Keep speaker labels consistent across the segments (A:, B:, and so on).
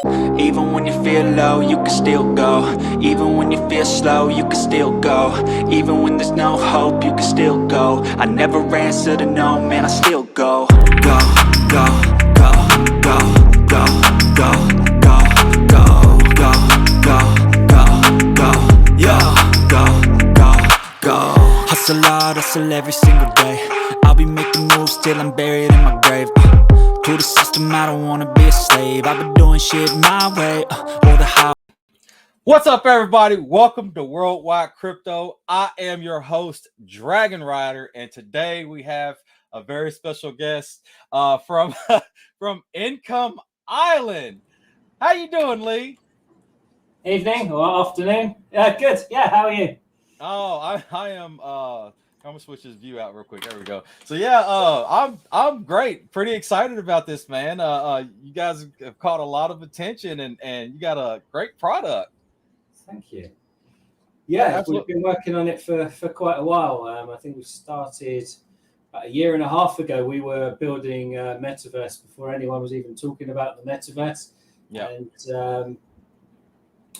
A: Even when you feel low, you can still go. Even when you feel slow, you can still go. Even when there's no hope, you can still go. I never answer to no, man, I still go. Go, go, go, go, go, go, go, go, go, go, go, go, yo, go, go, go. Hustle hard, hustle every single day. I'll be making moves till I'm buried in my grave. To the system, I don't wanna be a slave. I've been doing shit my way, or the how.
B: What's up, everybody? Welcome to Worldwide Crypto. I am your host, Dragon Rider, and today we have a very special guest from from Income Island. How you doing, Lee?
C: Evening or afternoon. Good. Yeah, how are you?
B: Oh, I am. I'm gonna switch this view out real quick. There we go. So yeah, I'm great. Pretty excited about this, man. You guys have caught a lot of attention, and you got a great product.
C: Thank you.
B: Yeah,
C: Yeah, we've
B: absolutely.
C: been working on it for quite a while. I think we started about a year and a half ago. We were building Metaverse before anyone was even talking about the Metaverse.
B: Yeah.
C: And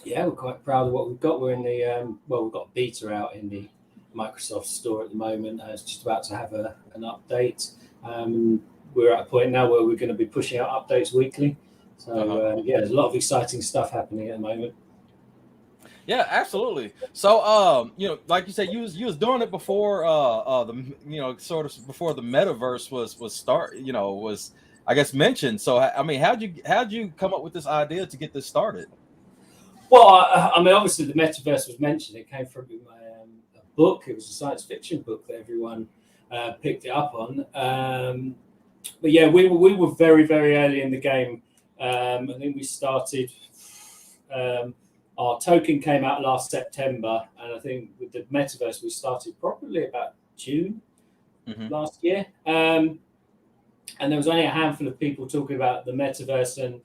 C: yeah, we're quite proud of what we've got. We're in the we've got beta out in the Microsoft store at the moment. It's just about to have an update. We're at a point now where we're going to be pushing out updates weekly. So yeah, there's a lot of exciting stuff happening at the moment.
B: Yeah, absolutely. So, like you said, you was doing it before sort of before the metaverse was I guess mentioned. So, I mean, how'd you come up with this idea to get this started?
C: Well, I mean, obviously the metaverse was mentioned. It came from a book. It was a science fiction book that everyone picked it up on. But yeah, we were very, very early in the game. I think we started. Our token came out last September, and I think with the metaverse we started probably about June last year. And there was only a handful of people talking about the metaverse and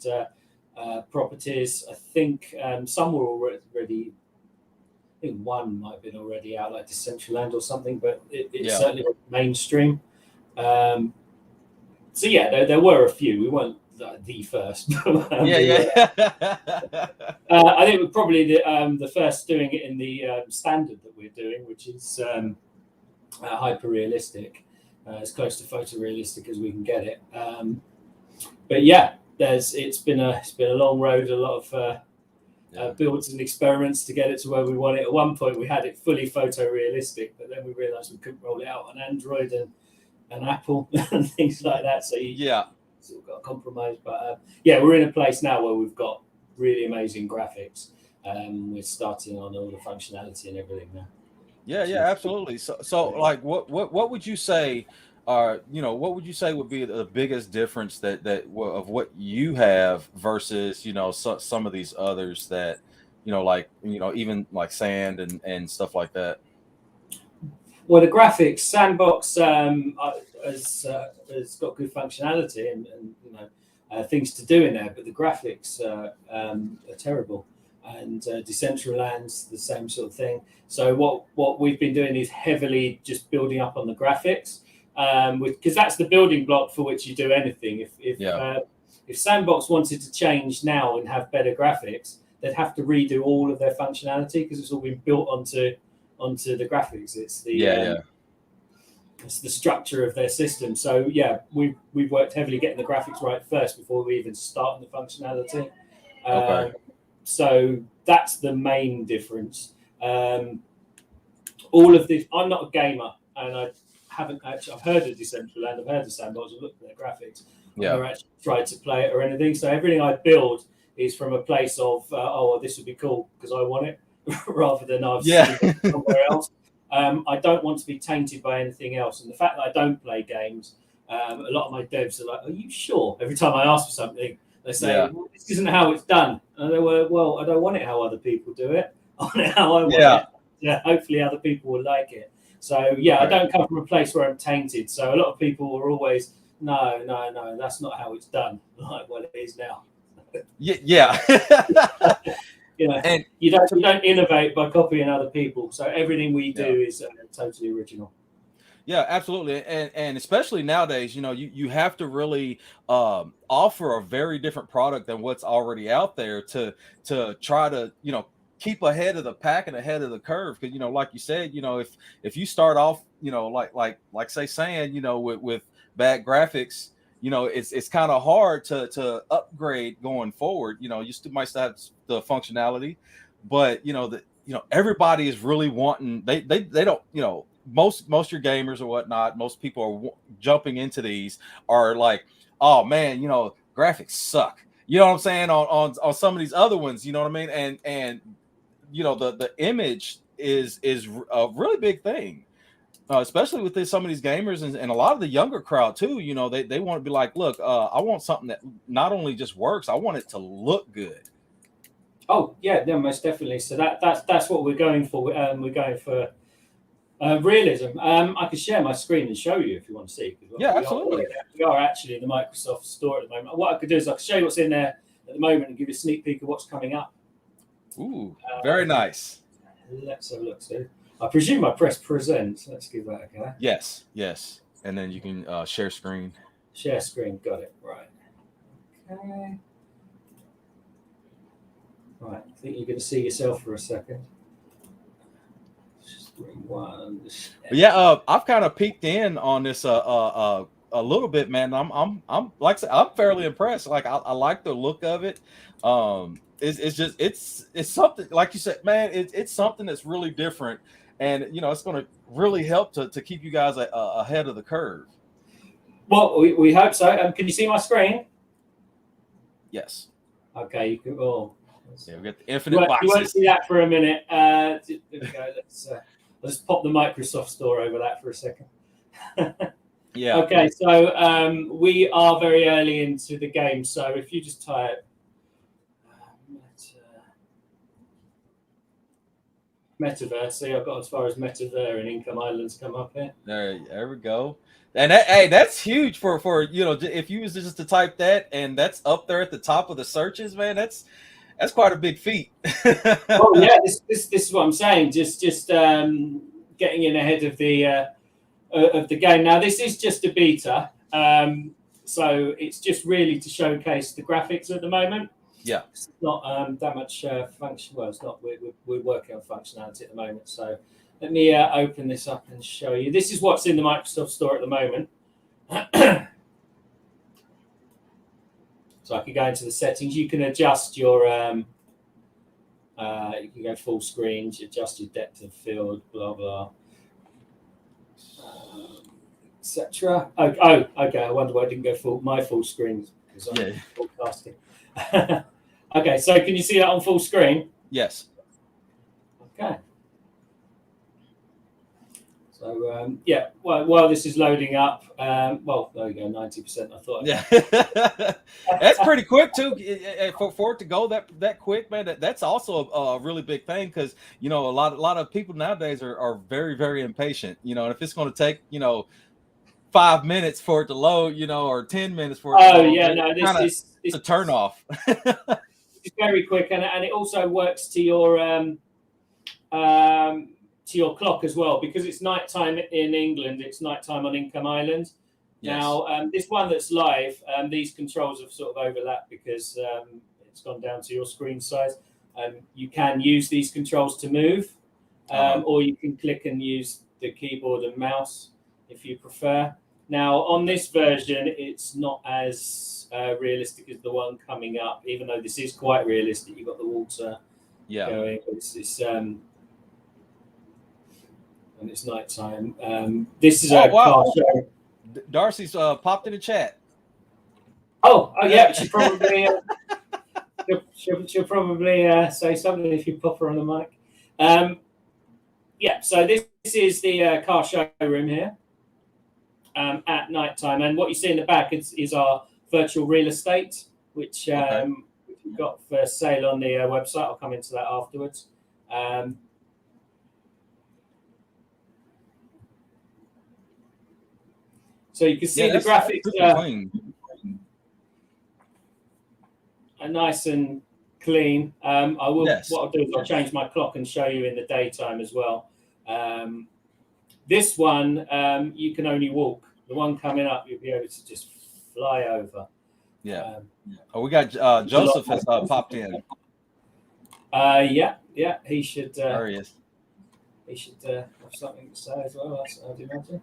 C: properties. I think some were already. I think one might have been already out, like Decentraland or something, but it certainly was mainstream. So yeah, there were a few. We weren't the first. I think we're probably the first doing it in the standard that we're doing, which is hyper realistic, as close to photorealistic as we can get it. But yeah, it's been a long road, a lot of builds and experiments to get it to where we want it. At one point, we had it fully photorealistic, but then we realised we couldn't roll it out on Android and Apple and things like that. So sort of got a compromise. But yeah, we're in a place now where we've got really amazing graphics. We're starting on all the functionality and everything now.
B: Yeah, absolutely. So like, what would you say? What would you say would be the biggest difference that of what you have versus some of these others that even like Sand and stuff like that?
C: Well, the graphics Sandbox has got good functionality and things to do in there, but the graphics are terrible. And Decentraland's the same sort of thing. So what we've been doing is heavily just building up on the graphics, because that's the building block for which you do anything. If Sandbox wanted to change now and have better graphics, they'd have to redo all of their functionality because it's all been built onto the graphics. It's the it's the structure of their system. So yeah, we've worked heavily getting the graphics right first before we even start on the functionality. So that's the main difference. All of this, I'm not a gamer, and I haven't actually. I've heard of Decentraland, I've heard of Sandbox, I've looked at their graphics. I've never actually tried to play it or anything. So everything I build is from a place of, this would be cool because I want it, rather than I've seen it somewhere else. I don't want to be tainted by anything else. And the fact that I don't play games, a lot of my devs are like, "Are you sure?" Every time I ask for something, they say, well, "This isn't how it's done." And they were, "Well, I don't want it how other people do it. I want it how I want it. Yeah, hopefully other people will like it." So yeah, I don't come from a place where I'm tainted. So a lot of people are always, no, that's not how it's done. Like, well, it is now. And you don't innovate by copying other people. So everything we do is totally original.
B: Yeah, absolutely. And especially nowadays, you know, you have to really offer a very different product than what's already out there to try to, you know, keep ahead of the pack and ahead of the curve. Because, you know, like you said, you know, if you start off, you know, like say saying, you know, with bad graphics, you know, it's kind of hard to upgrade going forward. You know, you still might still have the functionality, but you know everybody is really wanting, they don't, you know, most your gamers or whatnot, most people are jumping into these are like, oh man, you know, graphics suck, you know what I'm saying, on some of these other ones, you know what I mean, and you know the image is a really big thing, especially with some of these gamers and a lot of the younger crowd too. You know, they want to be like, look, I want something that not only just works, I want it to look good.
C: Oh yeah, no, most definitely. So that's what we're going for. We're going for realism. I can share my screen and show you if you want to see.
B: Yeah, absolutely.
C: We are actually in the Microsoft Store at the moment. What I could do is I can show you what's in there at the moment and give you a sneak peek of what's coming up.
B: Ooh, very nice.
C: Let's have a look. So I presume I press present. Let's give that a go.
B: Yes, and then you can share screen.
C: Share screen. Got it. Right. Okay. Right. I think you're going to see yourself for a second. Screen one.
B: Yeah, I've kind of peeked in on this a little bit, man. I'm like I said, I'm fairly impressed. Like I like the look of it. It's just it's something, like you said, man. It's something that's really different, and you know it's going to really help to keep you guys ahead of the curve.
C: Well, we hope so. Can you see my screen?
B: Yes.
C: Okay, you can. Oh,
B: yeah, we got the infinite boxes.
C: You won't see that for a minute. There we go. Let's pop the Microsoft Store over that for a second.
B: Yeah.
C: Okay, so we are very early into the game. So if you just type Metaverse, see, I've got as far as Metaverse and Income Islands come up here.
B: There we go. And hey, that's huge for you know, if you was just to type that and that's up there at the top of the searches, man, that's quite a big feat.
C: Well, yeah, this is what I'm saying. Just getting in ahead of the game. Now, this is just a beta, so it's just really to showcase the graphics at the moment.
B: Yeah,
C: it's not that much function. Well, it's not. We're working on functionality at the moment. So let me open this up and show you. This is what's in the Microsoft Store at the moment. So I can go into the settings. You can adjust your, you can go full screen, adjust your depth of field, blah, blah, etc. Oh, okay. I wonder why I didn't go my full screen because I'm broadcasting. Okay, so can you see that on full screen?
B: Yes.
C: Okay. So yeah, while this is loading up, well, there we go, 90%. I thought.
B: Yeah, that's pretty quick too. For it to go that quick, man. That's also a really big thing because you know a lot of people nowadays are very, very impatient. You know, and if it's going to take 5 minutes for it to load, you know, or 10 minutes for it to load,
C: yeah, no, this is
B: a turn off.
C: It's very quick, and it also works to your clock as well, because it's nighttime in England, it's nighttime on Income Island. Yes. Now, this one that's live, these controls have sort of overlapped because it's gone down to your screen size. You can use these controls to move, or you can click and use the keyboard and mouse if you prefer. Now, on this version, it's not as realistic as the one coming up, even though this is quite realistic. You've got the water going. It's and it's nighttime. This is a car show.
B: Darcy's popped in the chat.
C: Oh yeah, she probably she'll probably say something if you pop her on the mic. Yeah, so this is the car showroom here at nighttime, and what you see in the back is our virtual real estate, which we've got for sale on the website. I'll come into that afterwards. So you can see the graphics are nice and clean. What I'll do is I'll change my clock and show you in the daytime as well. This one, you can only walk. The one coming up, you'll be able to just fly over.
B: Yeah. We got Joseph has popped in.
C: Yeah, he should.
B: There he is.
C: He should have something to say as well, I'd imagine.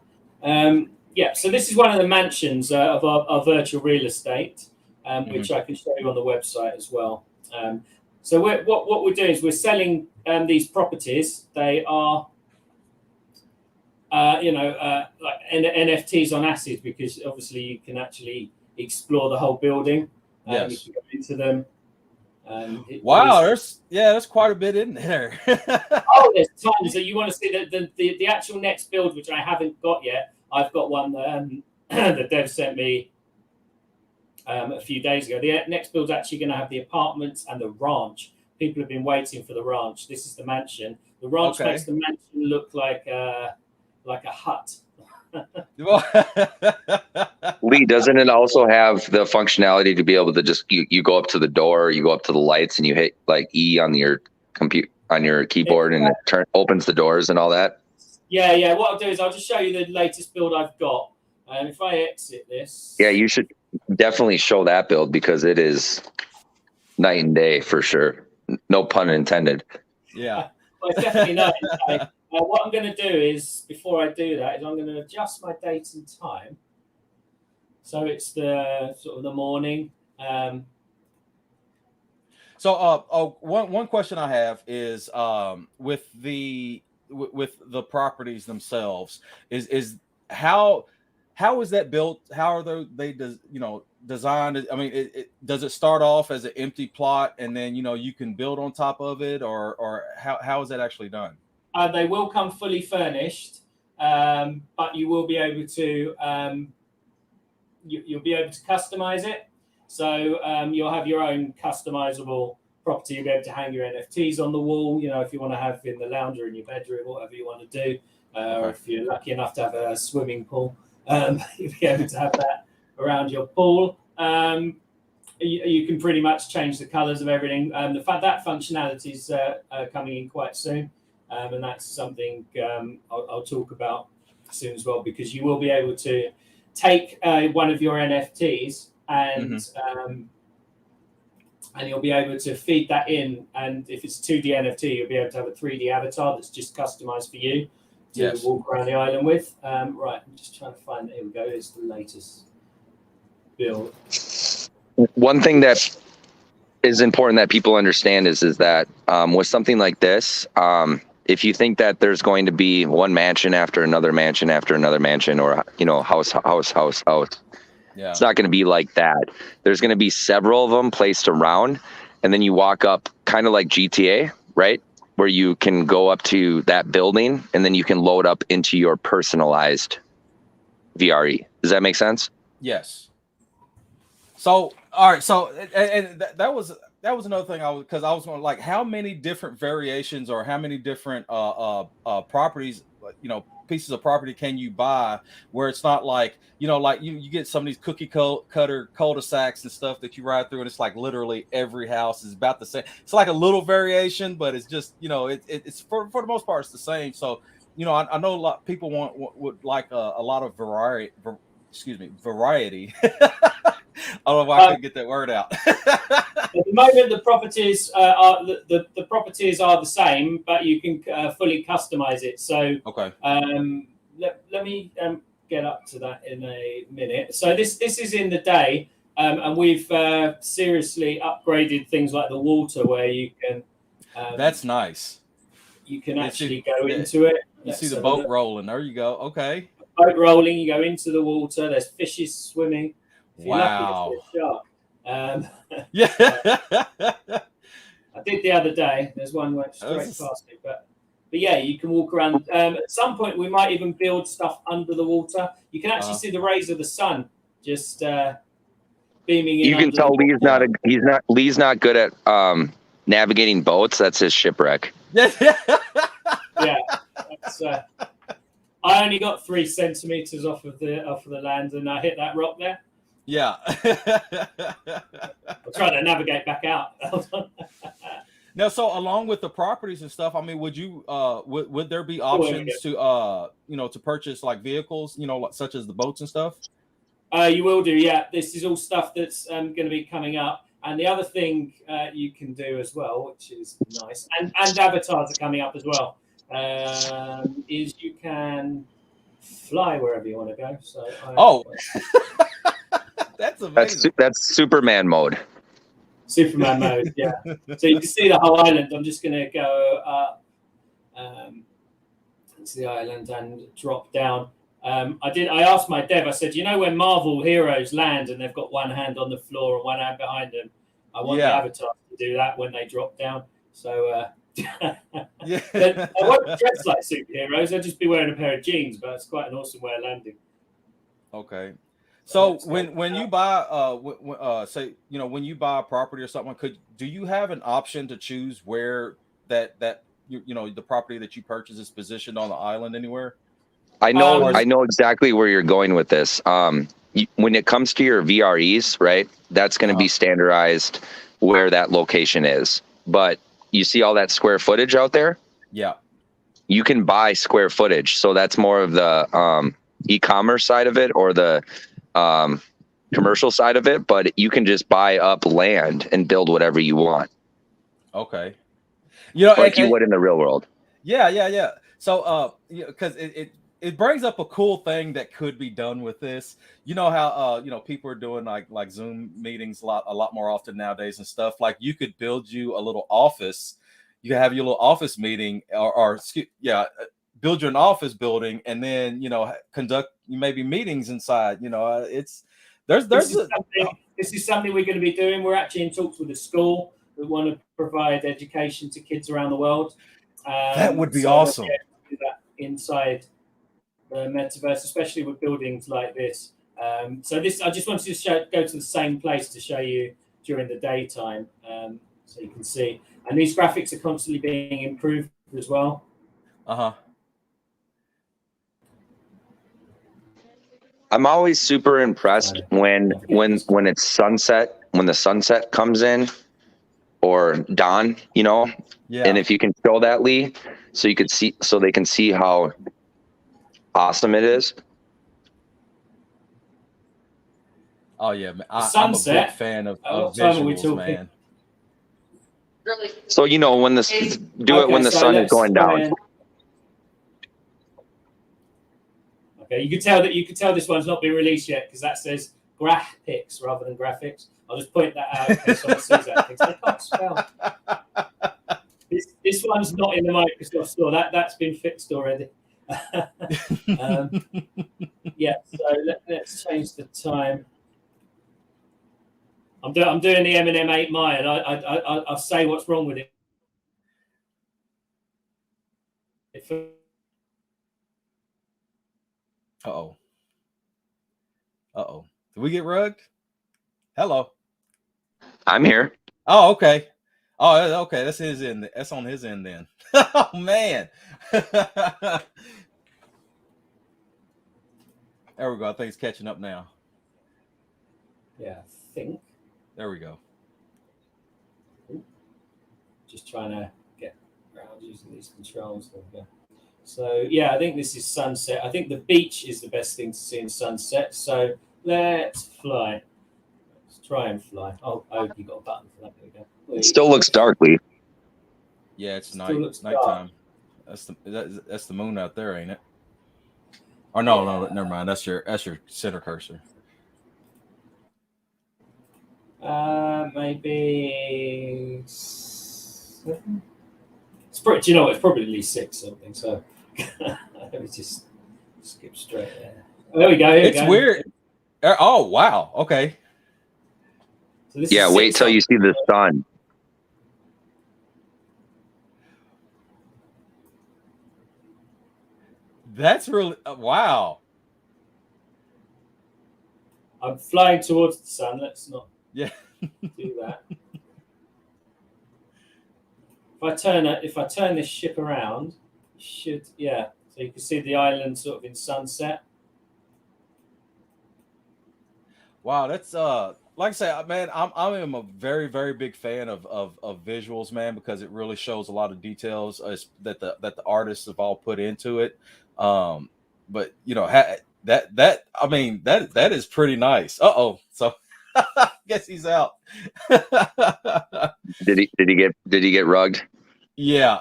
C: Yeah, so this is one of the mansions of our virtual real estate, which I can show you on the website as well. So what we're doing is we're selling these properties. They are, like NFTs on acid, because obviously you can actually explore the whole building.
B: Yes.
C: You can go into them.
B: Wow, there's quite a bit in there.
C: Oh, there's tons. So you want to see the actual next build, which I haven't got yet. I've got one that Dev sent me a few days ago. The next build's actually going to have the apartments and the ranch. People have been waiting for the ranch. This is the mansion. The ranch makes the mansion look like a hut.
D: Lee, doesn't it also have the functionality to be able to just you go up to the door, you go up to the lights, and you hit like E on your keyboard, and it opens the doors and all that?
C: Yeah. What I'll do is I'll just show you the latest build I've got. And if I exit this,
D: yeah, you should definitely show that build, because it is night and day for sure. No pun intended.
C: Yeah, well, it's definitely night and day. What I'm going to do is, before I do that, is I'm going to adjust my date and time. So it's the sort of the morning.
B: So one question I have is with the properties themselves is how is that built? How are they designed? I mean, does it start off as an empty plot and then you can build on top of it, or how is that actually done?
C: They will come fully furnished, but you will be able to you'll be able to customize it. So you'll have your own customizable property. You'll be able to hang your NFTs on the wall. If you want to have in the lounge or in your bedroom, whatever you want to do. Or if you're lucky enough to have a swimming pool, you'll be able to have that around your pool. You can pretty much change the colors of everything. That functionality is coming in quite soon. And that's something I'll talk about soon as well, because you will be able to take one of your NFTs and you'll be able to feed that in. And if it's 2D NFT, you'll be able to have a 3D avatar that's just customized for you to walk around the island with. Right, I'm just trying to find. Here we go. It's the latest build.
D: One thing that is important that people understand is that with something like this, if you think that there's going to be one mansion after another mansion after another mansion, or house, it's not going to be like that. There's going to be several of them placed around, and then you walk up, kind of like GTA, right, where you can go up to that building, and then you can load up into your personalized VRE. Does that make sense?
B: Yes. So all right, so and that was another thing I was going, like, how many different variations or how many different properties, pieces of property can you buy where it's not like, like you get some of these cookie cutter cul-de-sacs and stuff that you ride through, and it's like literally every house is about the same. It's like a little variation, but it's just, it's for the most part it's the same. So, I know a lot of people would like a lot of variety. I don't know why I couldn't get that word out.
C: At the moment, the properties are the properties are the same, but you can fully customize it. So,
B: okay.
C: Let me get up to that in a minute. So this is in the day, and we've seriously upgraded things like the water, where you can.
B: That's nice.
C: You can actually go into it.
B: You see the boat rolling. There you go. Okay.
C: Boat rolling. You go into the water. There's fishes swimming. If you're
B: wow.
C: lucky to see a shark.
B: Yeah.
C: I did the other day. There's one went straight past me, but yeah, you can walk around. At some point, we might even build stuff under the water. You can actually see the rays of the sun just beaming in.
D: You can tell Lee's not good at navigating boats. That's his shipwreck.
C: Yeah. That's, I only got 3 centimeters off of the land, and I hit that rock there.
B: Yeah.
C: I'm trying to navigate back out.
B: Now, so along with the properties and stuff, I mean, would you would there be
C: Oh, there we
B: options to to purchase like vehicles, like, such as the boats and stuff?
C: You will do, yeah. This is all stuff that's going to be coming up. And the other thing you can do as well, which is nice, and avatars are coming up as well, is you can fly wherever you want to go. So
B: that's amazing.
D: That's Superman mode.
C: Superman mode, yeah. So you can see the whole island. I'm just going to go up to the island and drop down. I asked my dev, I said, when Marvel heroes land and they've got one hand on the floor and one hand behind them, I want the avatars to do that when they drop down. So I won't dress like superheroes. I'll just be wearing a pair of jeans, but it's quite an awesome way of landing.
B: Okay. So when you buy say when you buy a property or something, do you have an option to choose where that the property that you purchase is positioned on the island anywhere?
D: I know exactly where you're going with this. When it comes to your VREs, right, that's going to be standardized where that location is. But you see all that square footage out there?
B: Yeah.
D: You can buy square footage. So that's more of the e-commerce side of it or the commercial side of it. But you can just buy up land and build whatever you want.
B: Okay.
D: Like you would in the real world.
B: Yeah. So, because it brings up a cool thing that could be done with this. You know how people are doing like Zoom meetings a lot more often nowadays and stuff. Like you could build you a little office. You can have your little office meeting, build you an office building, and then conduct maybe meetings inside. This
C: is something we're going to be doing. We're actually in talks with a school that want to provide education to kids around the world.
B: That would be awesome.
C: Do that inside the metaverse, especially with buildings like this. So I just wanted to go to the same place to show you during the daytime, so you can see. And these graphics are constantly being improved as well.
D: I'm always super impressed when it's sunset, when the sunset comes in, or dawn, and if you can show that, Lee, so they can see how awesome it is.
B: Oh yeah, I'm a big fan of visuals, man.
D: So when the sun is going down.
C: Okay, you can tell this one's not been released yet because that says graphics rather than graphics. I'll just point that out in case someone sees that because I can't spell. This one's not in the Microsoft store. That's been fixed already. Yeah, so let's change the time. I'm doing the M&M 8 Mile. I'll say what's wrong with it.
B: Uh-oh. Did we get rugged? Hello.
D: I'm here.
B: Oh, okay. Oh, okay. That's his end. That's on his end then. Oh man. There we go. I think it's catching up now.
C: Yeah, I think.
B: There we go.
C: Just trying to get around using these controls. There we go. So yeah, I think this is sunset. I think the beach is the best thing to see in sunset. So let's fly. Let's try and fly. Oh, you got a button for that. There we go.
D: It still looks dark, Lee.
B: Yeah, it's nighttime. That's the moon out there, ain't it? Or no, never mind. That's your center cursor.
C: Maybe 7. It's probably at least 6 something. So let me just skip straight there. There we go.
B: It's weird. Oh wow. Okay.
C: So
D: wait till you see the sun.
B: That's really wow.
C: I'm flying towards the sun. Let's not
B: do
C: that. If I turn this ship around, so you can see the island sort of in sunset.
B: Wow, that's like I say, man, I am a very, very big fan of visuals, man, because it really shows a lot of details that the artists have all put into it. But you know, that I mean that is pretty nice. So guess he's out.
D: Did he get rugged?
B: Yeah.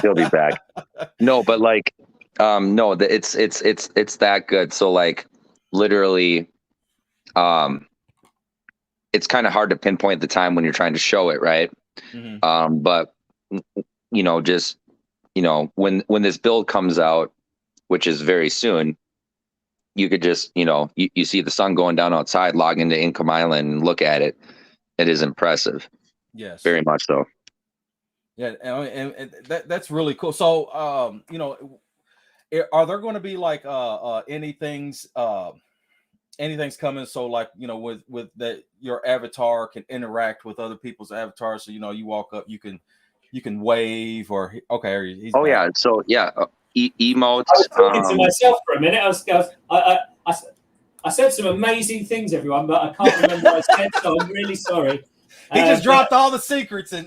D: He'll be back. No, but like, no, it's that good. So like, literally, it's kind of hard to pinpoint the time when you're trying to show it, right?
B: Mhm.
D: But just when this build comes out, which is very soon, you could just you see the sun going down outside, log into Income Island and look at it. It is impressive,
B: Yes.
D: very much so.
B: Yeah, and that's really cool. So, are there going to be like anything's coming? So, like with that, your avatar can interact with other people's avatars. So you walk up, you can wave or okay, he's
D: Oh
B: back.
D: yeah, so yeah, emotes.
C: I was talking to myself for a minute. I said some amazing things, everyone, but I can't remember what I said, so I'm really sorry.
B: He just dropped all the secrets and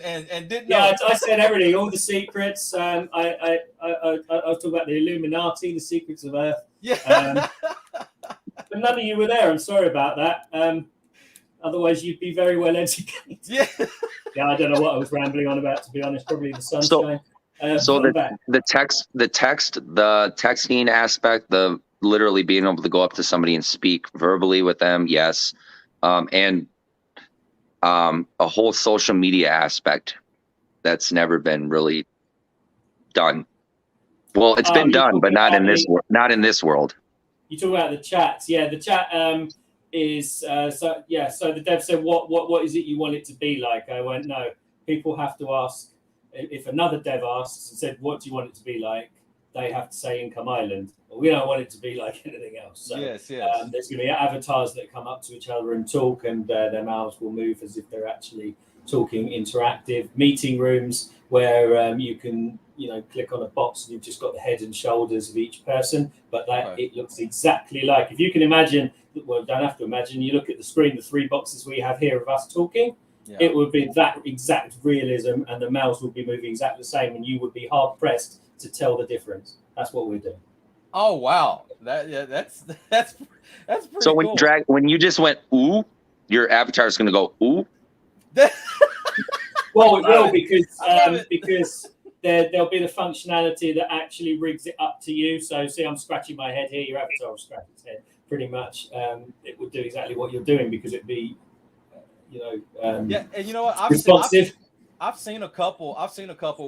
B: didn't know.
C: Yeah, I said everything, all the secrets. I was talking about the Illuminati, the secrets of Earth.
B: Yeah.
C: But none of you were there. I'm sorry about that. Otherwise, you'd be very well educated.
B: Yeah.
C: Yeah, I don't know what I was rambling on about, to be honest. Probably the sunshine.
D: So the texting aspect, the literally being able to go up to somebody and speak verbally with them, yes, and a whole social media aspect that's never been really done. Well, it's been done, but not in this world.
C: You talk about the chats, yeah. The chat is so yeah. So the dev said, "What is it you want it to be like?" I went, "No, people have to ask." If another dev asks and said, "What do you want it to be like?" they have to say Income Island. Well, we don't want it to be like anything else. So
B: yes.
C: there's going to be avatars that come up to each other and talk, and their mouths will move as if they're actually talking. Interactive meeting rooms where you can click on a box and you've just got the head and shoulders of each person, but it looks exactly like, if you can imagine, well, don't have to imagine, you look at the screen, the three boxes we have here of us talking. Yeah. It would be that exact realism, and the mouths would be moving exactly the same, and you would be hard pressed to tell the difference. That's what we're doing.
B: Oh wow, that's pretty
D: so when
B: cool.
D: When you just went ooh, your avatar is going to go ooh.
C: Well, it will, because there'll be the functionality that actually rigs it up to you. So see, I'm scratching my head here. Your avatar will scratch its head. Pretty much, it would do exactly what you're doing, because it'd be
B: yeah, and you know what? I've seen a couple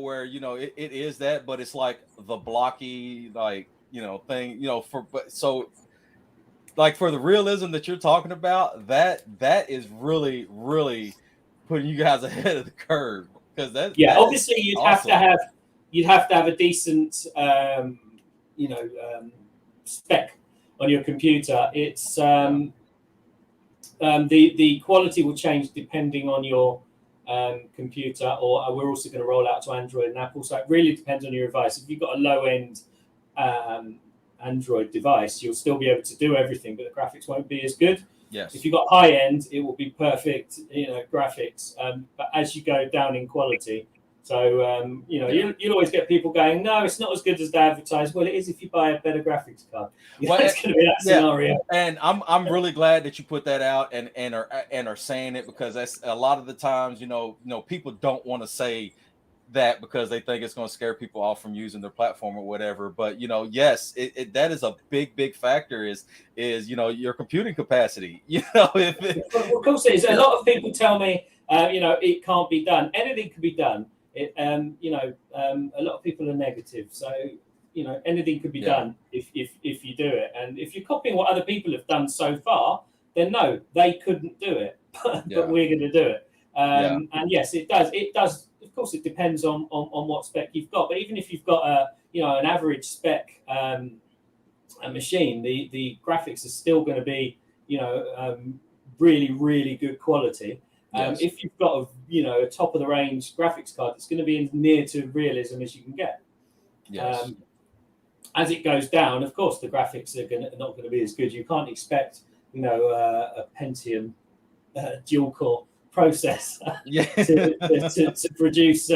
B: where it is that, but it's like the blocky thing, so like for the realism that you're talking about, that is really, really putting you guys ahead of the curve, because
C: obviously you'd awesome. You'd have to have a decent spec on your computer. It's the quality will change depending on your computer, or we're also going to roll out to Android and Apple. So it really depends on your device. If you've got a low-end Android device, you'll still be able to do everything, but the graphics won't be as good.
B: Yes.
C: If you've got high-end, it will be perfect, graphics. But as you go down in quality, so you'll always get people going, no, it's not as good as they advertise. Well, it is if you buy a better graphics card. Well, it's going to be that scenario.
B: And I'm really glad that you put that out and are saying it, because that's a lot of the times people don't want to say that because they think it's going to scare people off from using their platform or whatever. But yes, that is a big factor is your computing capacity.
C: Of course it is. A lot of people tell me it can't be done. Anything can be done. A lot of people are negative, so anything could be done if you do it. And if you're copying what other people have done so far, then no, they couldn't do it, but we're going to do it. And yes, it does. Of course, it depends on what spec you've got. But even if you've got an average spec a machine, the graphics are still going to be really, really good quality. Yes. If you've got a top of the range graphics card, it's going to be as near to realism as you can get.
B: Yes.
C: As it goes down, of course, the graphics are not going to be as good. You can't expect a Pentium dual core processor
B: Yeah.
C: to produce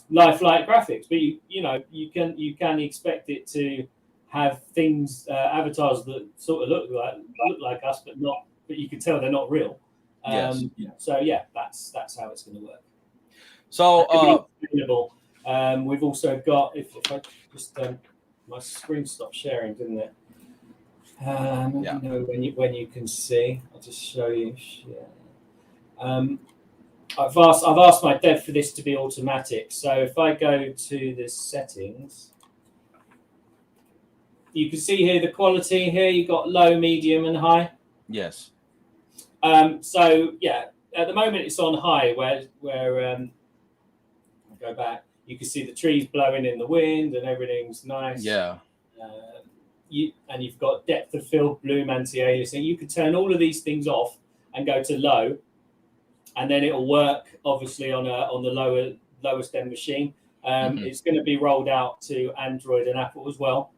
C: lifelike graphics. But you can expect it to have things, avatars that sort of look like us, but not. But you can tell they're not real.
B: Yes.
C: So yeah, that's how it's going to work.
B: So
C: we've also got, if I just my screen stopped sharing, didn't it?
B: Yeah.
C: You know, when you can see, I'll just show you. I've asked my dev for this to be automatic. So if I go to the settings, you can see here the quality. Here you got low, medium, and high.
B: Yes.
C: So yeah, at the moment it's on high, where I'll go back. You can see the trees blowing in the wind and everything's nice.
B: Yeah.
C: You've got depth of field, bloom, anti-aliasing. You can turn all of these things off and go to low, and then it'll work obviously on the lowest end machine. It's going to be rolled out to Android and Apple as well.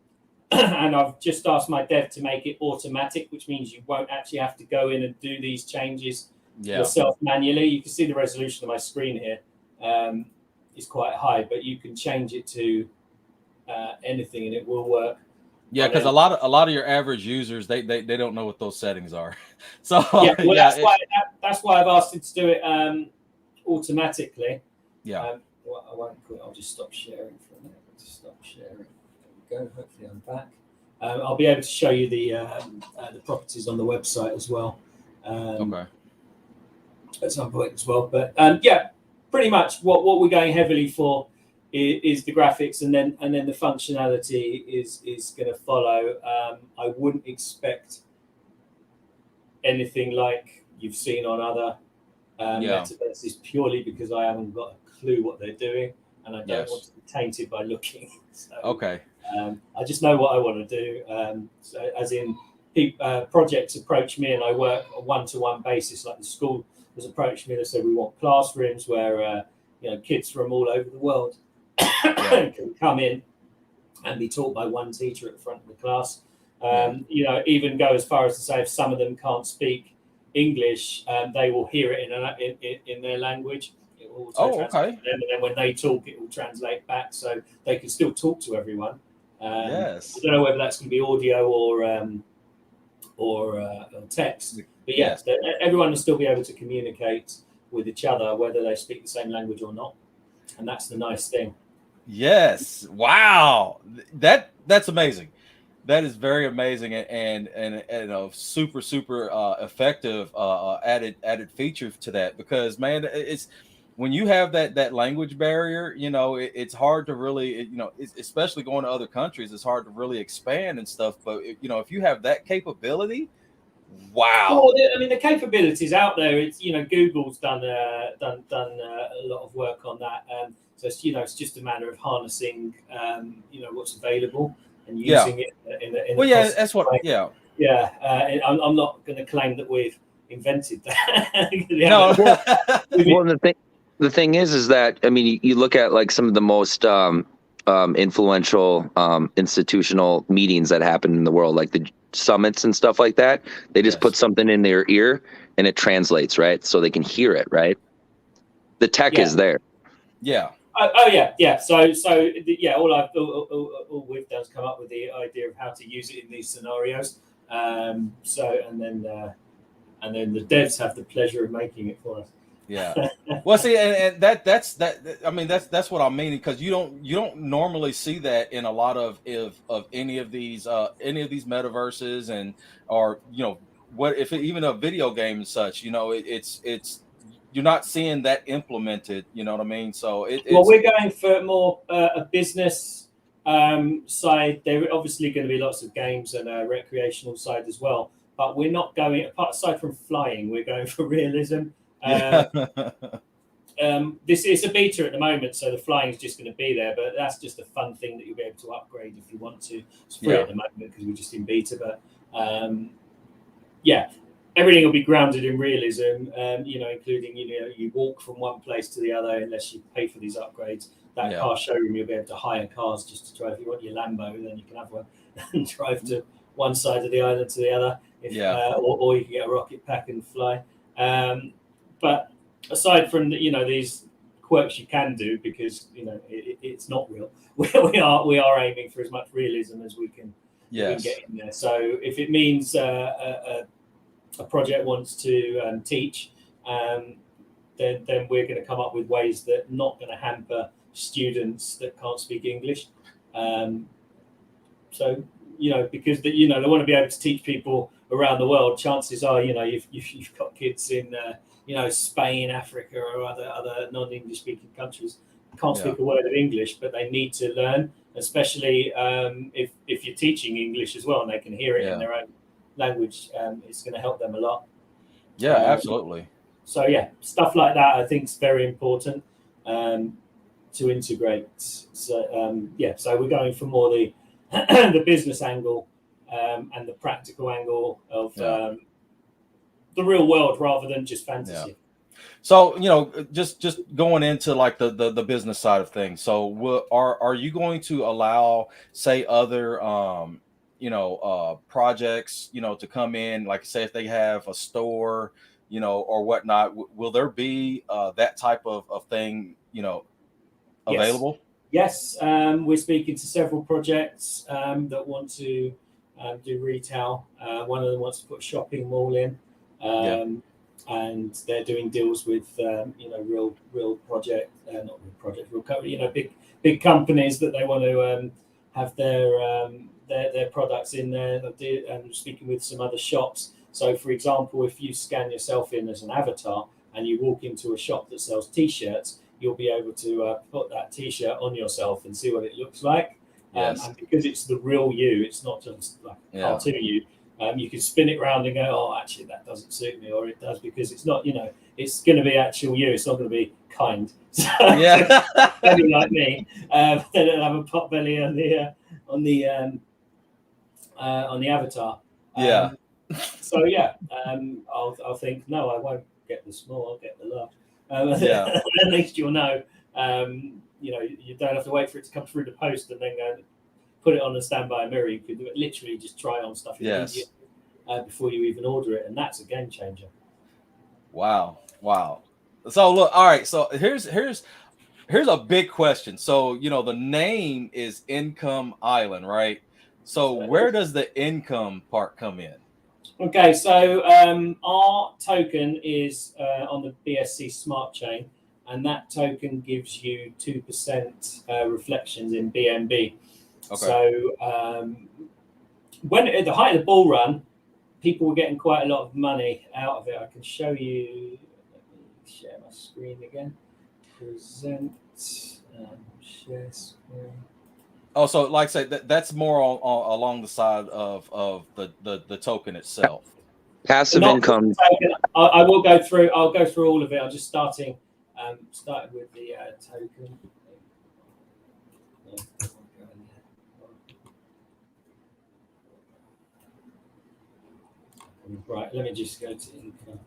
C: And I've just asked my dev to make it automatic, which means you won't actually have to go in and do these changes yourself manually. You can see the resolution of my screen here is quite high, but you can change it to anything and it will work.
B: Yeah, because a lot of your average users they don't know what those settings are. So
C: yeah, well, that's why I've asked it to do it automatically.
B: Yeah.
C: I won't quit. I'll just stop sharing for a minute. Stop sharing. There we go. Hopefully I'm back. I'll be able to show you the properties on the website as well.
B: Okay.
C: At some point as well, but yeah, pretty much what we're going heavily for is the graphics, and then the functionality is going to follow. I wouldn't expect anything like you've seen on other metaverses, purely because I haven't got a clue what they're doing, and I don't want to be tainted by looking. So,
B: okay.
C: I just know what I want to do. So as in, projects approach me, and I work on a one-to-one basis. Like the school has approached me and said, we want classrooms where kids from all over the world can come in and be taught by one teacher at the front of the class. Even go as far as to say, if some of them can't speak English, they will hear it in their language. It will translate to them, and then when they talk, it will translate back, so they can still talk to everyone.
B: Yes.
C: I don't know whether that's going to be audio or text, but everyone will still be able to communicate with each other, whether they speak the same language or not, and that's the nice thing.
B: Yes. Wow. That's amazing. That is very amazing and a super effective added feature to that, because man, it's when you have that language barrier, it's hard to really, especially going to other countries, it's hard to really expand and stuff. But if you have that capability, wow.
C: Well, I mean, the capabilities out there. It's Google's done a lot of work on that. So it's just a matter of harnessing what's available and using it in a
B: that's what.
C: way. I'm not going to claim that we've invented that.
B: No.
D: Well, the thing is that, I mean, you look at like some of the most influential institutional meetings that happen in the world, like the summits and stuff like that. They just put something in their ear and it translates, right? So they can hear it, right? The tech is there.
B: Yeah.
C: Yeah. So all we've done is come up with the idea of how to use it in these scenarios. And then the devs have the pleasure of making it for us.
B: Yeah. Well, see, and that's I mean, that's what I'm meaning, because you don't normally see that in a lot of any of these metaverses, and or what if even a video game and such. It's you're not seeing that implemented. You know what I mean? So
C: we're going for more a business side. There are obviously going to be lots of games and a recreational side as well, but we're not going, aside from flying, we're going for realism. This is a beta at the moment, so the flying is just going to be there, but that's just a fun thing that you'll be able to upgrade if you want to. It's free at the moment because we're just in beta, but everything will be grounded in realism, including you walk from one place to the other unless you pay for these upgrades. That car showroom, you'll be able to hire cars just to drive. If you want your Lambo, then you can have one and drive to one side of the island to the other. Or you can get a rocket pack and fly. But aside from these quirks you can do, because it's not real, we are aiming for as much realism as we can get in there. So if it means a project wants to teach, then we're going to come up with ways that are not going to hamper students that can't speak English. So because they want to be able to teach people around the world. Chances are, you've got kids in Spain, Africa, or other non-English speaking countries can't speak a word of English, but they need to learn, especially if you're teaching English as well and they can hear it in their own language. It's going to help them a lot.
B: Yeah, absolutely.
C: So stuff like that I think is very important to integrate. So so we're going for more the the business angle and the practical angle of the real world rather than just fantasy.
B: So just going into like the business side of things. So are you going to allow, say, other projects to come in, like say if they have a store or whatnot, will there be that type of thing available?
C: Yes, we're speaking to several projects that want to do retail. One of them wants to put a shopping mall in, and they're doing deals with real project, not real project, real big companies that they want to have their products in there. And speaking with some other shops. So, for example, if you scan yourself in as an avatar and you walk into a shop that sells T-shirts, you'll be able to put that T-shirt on yourself and see what it looks like. And because it's the real you, it's not just like cartoon you. You can spin it around and go, oh, actually, that doesn't suit me, or it does, because it's not, it's going to be actual you. It's not going to be kind. So, maybe like me, they don't have a pot belly on the avatar. So I'll think, no, I won't get the small. I'll get the large. At least you'll know. You don't have to wait for it to come through the post and then go put it on a standby mirror. You could literally just try on stuff before you even order it, and that's a game changer. Wow.
B: So look, all right. So here's a big question. So the name is Income Island, right? So where does the income part come in?
C: Okay, so our token is on the BSC Smart Chain, and that token gives you 2% reflections in BNB. Okay. So when at the height of the bull run, people were getting quite a lot of money out of it. I can show you. Let me share my screen again. Present, share screen.
B: Oh, so like I said, that's more along the side of the token itself.
D: Passive income.
C: I will go through. I'll go through all of it. I'm just starting with the token. Right. Let me just go to income.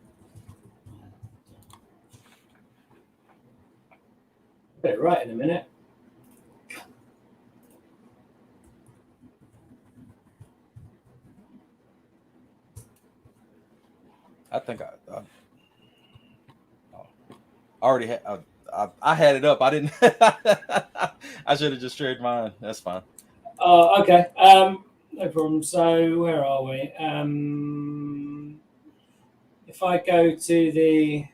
C: Okay, right in a minute.
B: I think I already had. I had it up. I didn't. I should have just shared mine. That's fine.
C: Okay. No problem. So where are we? If I go to the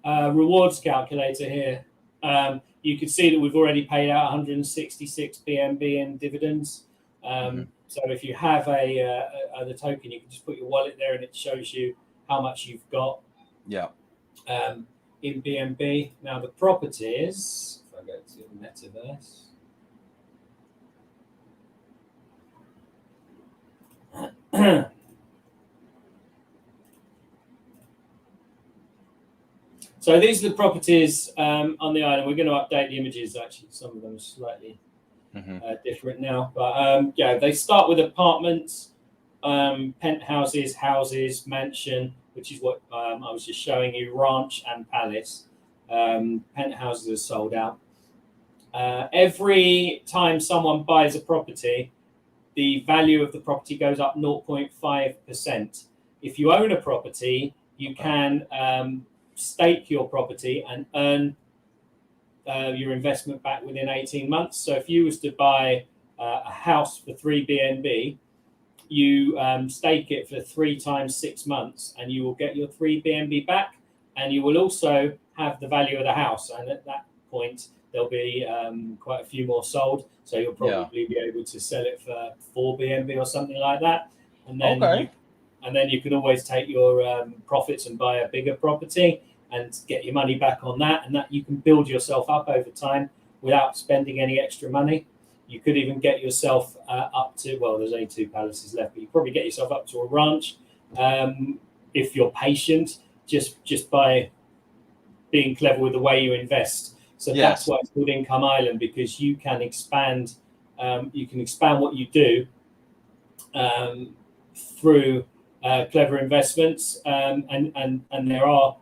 C: rewards calculator here, you can see that we've already paid out 166 BNB in dividends. So if you have the token, you can just put your wallet there, and it shows you how much you've got. In BNB. Now the properties. If I go to the metaverse. So these are the properties on the island. We're going to update the images. Actually, some of them are slightly different now, but they start with apartments, penthouses, houses, mansion, which is what I was just showing you, ranch and palace. Penthouses are sold out. Every time someone buys a property, the value of the property goes up 0.5%. if you own a property, you can stake your property and earn your investment back within 18 months. So if you was to buy a house for 3 BNB, you stake it for 3 times 6 months, and you will get your 3 BNB back, and you will also have the value of the house. And at that point, there'll be quite a few more sold. So you'll probably be able to sell it for 4 BNB or something like that. And then you can always take your profits and buy a bigger property and get your money back on that. And that you can build yourself up over time without spending any extra money. You could even get yourself up to, well, there's only 2 palaces left, but you probably get yourself up to a ranch if you're patient, just by being clever with the way you invest. So that's why it's called Income Island, because you can expand what you do through clever investments, and there are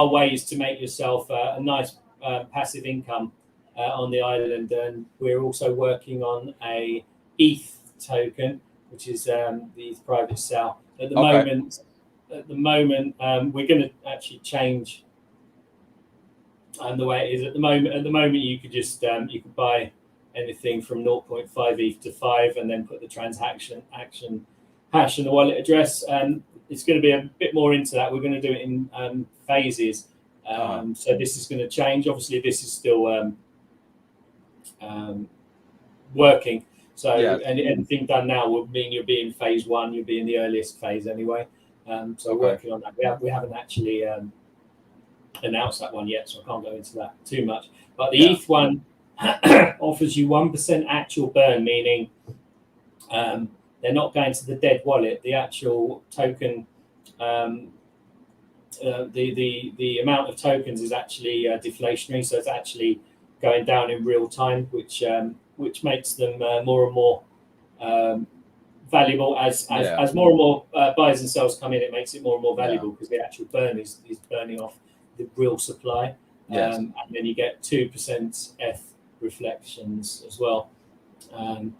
C: ways to make yourself a nice passive income on the island. And we're also working on a ETH token, which is the ETH private sale. At the moment, we're going to actually change the way it is. At the moment, you could just you could buy anything from 0.5 ETH to 5, and then put the transaction hash and the wallet address. It's going to be a bit more into that. We're going to do it in phases. So this is going to change. Obviously, this is still working. So anything done now will mean you'll be in phase 1. You'll be in the earliest phase anyway. So working on that. We haven't actually announced that one yet, so I can't go into that too much. But the ETH one offers you 1% actual burn, meaning they're not going to the dead wallet. The actual token, the amount of tokens is actually deflationary, so it's actually going down in real time, which makes them more and more valuable as more and more buyers and sellers come in. It makes it more and more valuable because the actual burn is burning off the real supply. And then you get 2% ETH reflections as well. 2%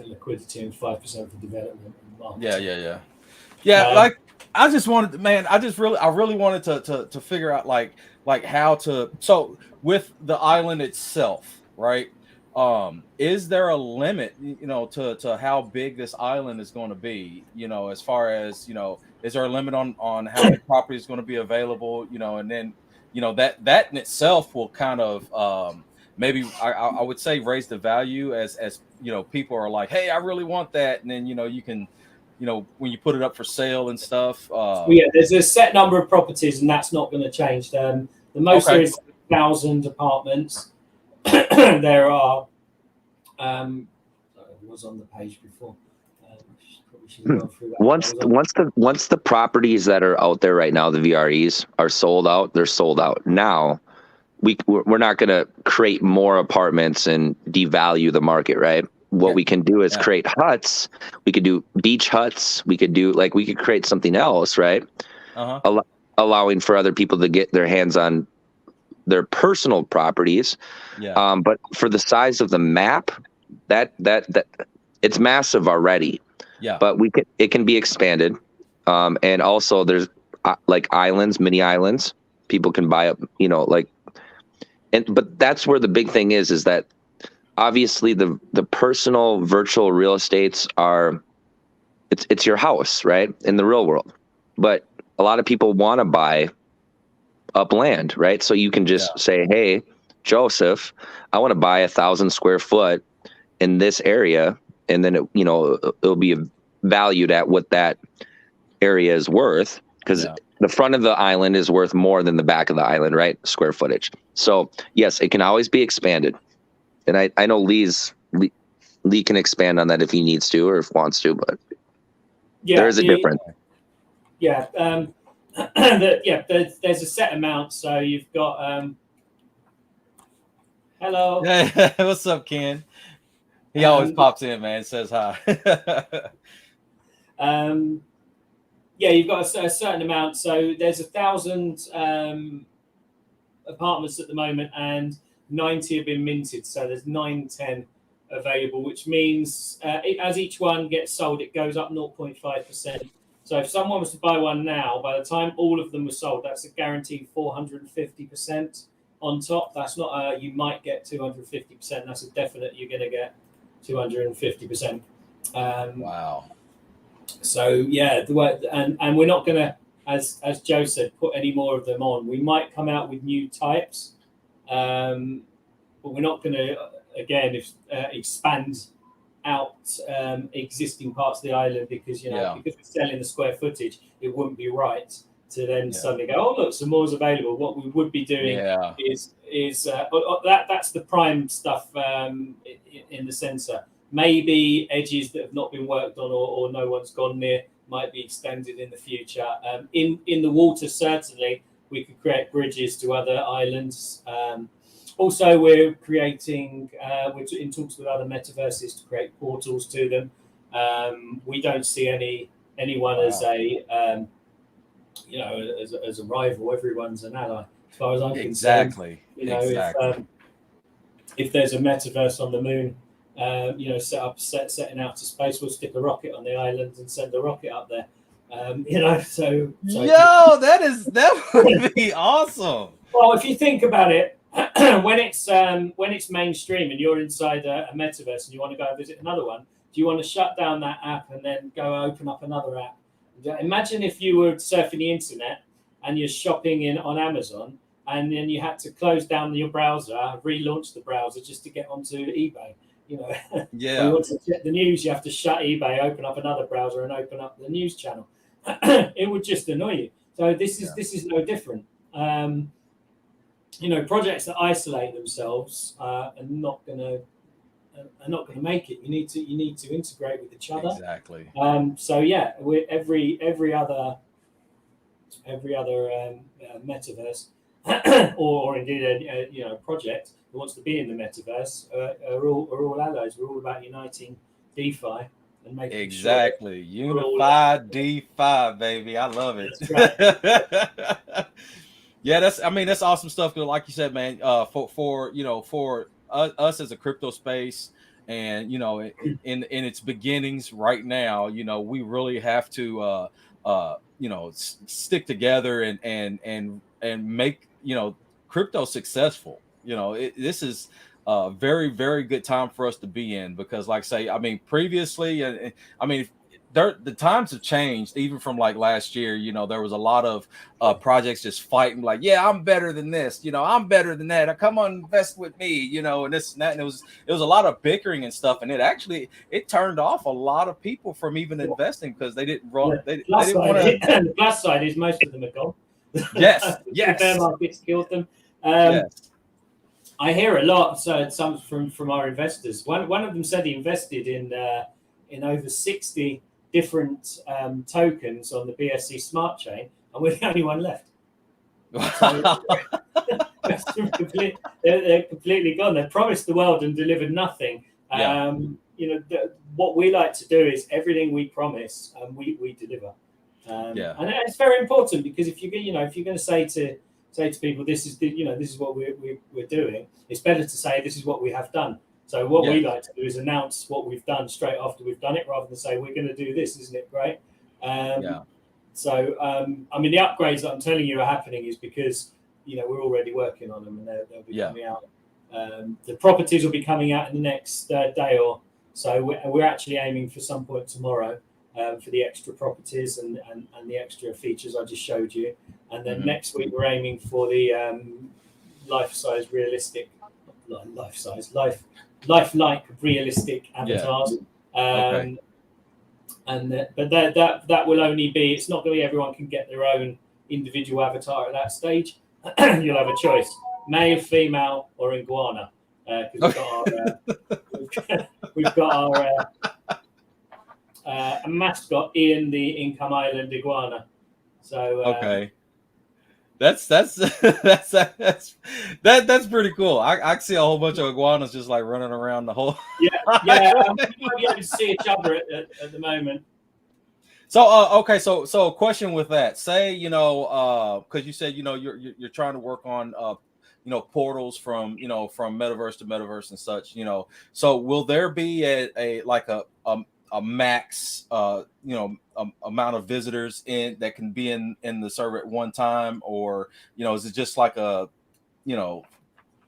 C: liquidity and 5% for development and marketing.
B: Like I just wanted, man, I really wanted to figure out like how to. So with the island itself, right? Is there a limit, to how big this island is going to be? As far as is there a limit on how many property is going to be available? And then that in itself will kind of maybe I would say raise the value as people are like, hey, I really want that, and then you can when you put it up for sale and stuff.
C: There's a set number of properties, and that's not going to change. The most there is 1,000 apartments. There are. It was on the page before.
D: Once the properties that are out there right now, the VREs are sold out. They're sold out now. We're not going to create more apartments and devalue the market, right? What we can do is create huts. We could do beach huts. We could create something else, right? Allowing for other people to get their hands on their personal properties. But for the size of the map, that it's massive already. But it can be expanded. And also there's like islands, mini islands. People can buy up, but that's where the big thing is that obviously the personal virtual real estates it's your house, right? In the real world. But a lot of people want to buy up land, right? So you can just say, hey, Joseph, I want to buy 1,000 square foot in this area. And then it'll be valued at what that area is worth, because the front of the island is worth more than the back of the island, right? Square footage. So yes, it can always be expanded. And I know Lee can expand on that if he needs to or if wants to, but there is a difference.
C: There's a set amount. So you've got hello.
B: Hey, what's up, Ken? He always pops in, man. Says hi.
C: You've got a certain amount. So there's 1,000 apartments at the moment, and 90 have been minted. So there's 910 available, which means as each one gets sold, it goes up 0.5%. So if someone was to buy one now, by the time all of them were sold, that's a guaranteed 450% on top. That's not you might get 250%. That's a definite you're going to get 250%.
B: Wow.
C: So yeah, and we're not going to, as Joe said, put any more of them on. We might come out with new types, but we're not going to again expand out existing parts of the island because because we're selling the square footage, it wouldn't be right to then suddenly go, oh look, some more is available. What we would be doing is that's the prime stuff in the sensor. Maybe edges that have not been worked on or no one's gone near might be extended in the future. In the water, certainly we could create bridges to other islands. Also, we're creating, we're in talks with other metaverses to create portals to them. We don't see anyone as a, as a rival. Everyone's an ally, as far as I'm concerned. If there's a metaverse on the moon, setting out to space, we'll stick a rocket on the island and send a rocket up there. So
B: that would be awesome.
C: Well, if you think about it, when it's mainstream and you're inside a metaverse and you want to go and visit another one, do you want to shut down that app and then go open up another app? Imagine if you were surfing the internet and you're shopping on Amazon and then you had to close down your browser, relaunch the browser just to get onto eBay. When you want to check the news, you have to shut eBay, open up another browser, and open up the news channel. It would just annoy you. So this is no different. Projects that isolate themselves are not going to make it. You need to integrate with each other.
B: Exactly.
C: So yeah, every other metaverse or indeed a project who wants to be in the metaverse are all allies. We're all about uniting DeFi and making
B: sure unified DeFi, baby. I love it.
C: Right.
B: Yeah, that's awesome stuff. Like you said, man, for us as a crypto space, and in its beginnings right now, we really have to stick together and make crypto successful. This is a very, very good time for us to be in, because previously, the times have changed even from like last year. There was a lot of projects just fighting like, yeah, I'm better than this, I'm better than that, come on, invest with me, and this and that, and it was a lot of bickering and stuff, and it turned off a lot of people from even investing because they didn't run. They didn't want to.
C: The plus side is most of them are gone.
B: Yes.
C: The bear market's killed them.
B: Yes.
C: I hear a lot. So some from our investors. One of them said he invested in over 60 different tokens on the BSC Smart Chain, and we're the only one left. So, they're completely gone. They promised the world and delivered nothing. What we like to do is everything we promise, we deliver. And it's very important, because if you're going to say to people, this is what we're doing, it's better to say this is what we have done. So what we like to do is announce what we've done straight after we've done it, rather than say we're going to do this. Isn't it great? So the upgrades that I'm telling you are happening is because we're already working on them, and they'll be coming out. The properties will be coming out in the next day or so. We're actually aiming for some point tomorrow for the extra properties and the extra features I just showed you, and then next week we're aiming for the lifelike realistic avatars. But that will only be. It's not going to be everyone can get their own individual avatar at that stage. You'll have a choice: male, female, or iguana. Because we've got our a mascot, Ian the Income Island iguana. So
B: that's pretty cool. I see a whole bunch of iguanas just like running around the whole.
C: We might be able to see each other at the moment.
B: So so a question with that. Say because you said you're trying to work on portals from from metaverse to metaverse and such. So will there be a max amount of visitors in that can be in the server at one time, or is it just like a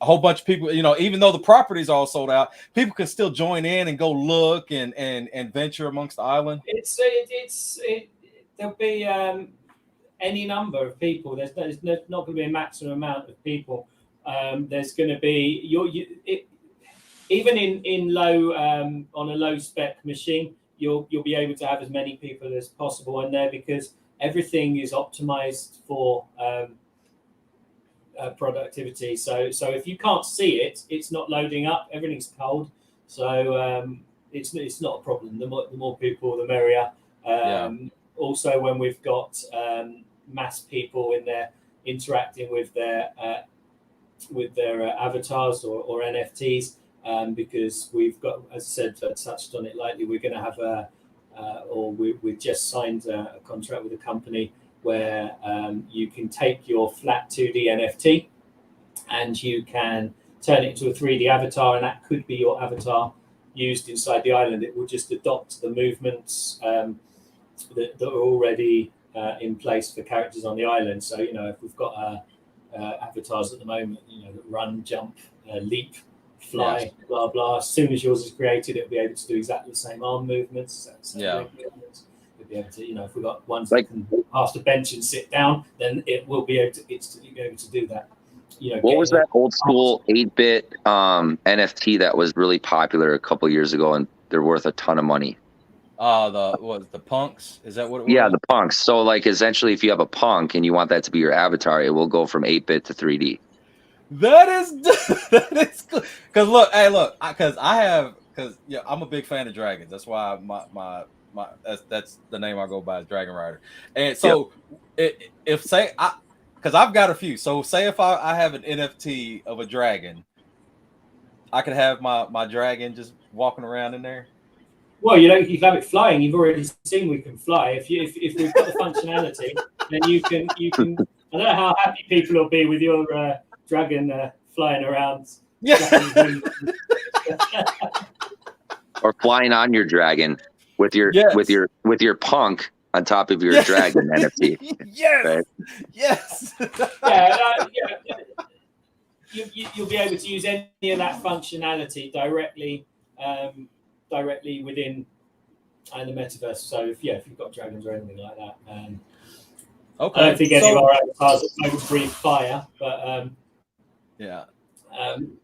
B: whole bunch of people, even though the property's all sold out, people can still join in and go look and venture amongst the island?
C: There'll be any number of people. There's not going to be a maximum amount of people. There's going to be even in low on a low spec machine, you'll be able to have as many people as possible in there, because everything is optimized for productivity. So if you can't see it, it's not loading up. Everything's cold, so it's not a problem. The more people, the merrier. Also, when we've got mass people in there interacting with their avatars or NFTs, because we've got, as I said, I touched on it lightly, we're going to have we just signed a contract with a company where you can take your flat 2D NFT and you can turn it into a 3D avatar, and that could be your avatar used inside the island. It will just adopt the movements that are already in place for characters on the island. So, if we've got avatars at the moment, that run, jump, leap, fly, yes, blah, blah. As soon as yours is created, it'll be able to do exactly the same arm movements. It'll be able to, if we've got ones that can walk past a bench and sit down, then it will be able to instantly be able to do that.
D: What was that old school 8-bit NFT that was really popular a couple years ago, and they're worth a ton of money?
B: The punks? Is that what it was?
D: Yeah, the punks. So like essentially, if you have a punk and you want that to be your avatar, it will go from 8-bit to 3D.
B: That is good. Because I'm a big fan of dragons. That's why my that's the name I go by is Dragon Rider. And so because I've got a few. So say if I have an NFT of a dragon, I could have my dragon just walking around in there.
C: Well, you can have it flying. You've already seen we can fly. If we've got the functionality, then you can. I don't know how happy people will be with your dragon flying around.
B: Yeah.
D: Or flying on your dragon with your punk on top of your dragon NFT.
C: Yes.
D: Right?
C: Yes. You'll be able to use any of that functionality directly within the metaverse. So if you've got dragons or anything like that,
B: okay.
C: I don't think any of our avatars don't breathe fire, but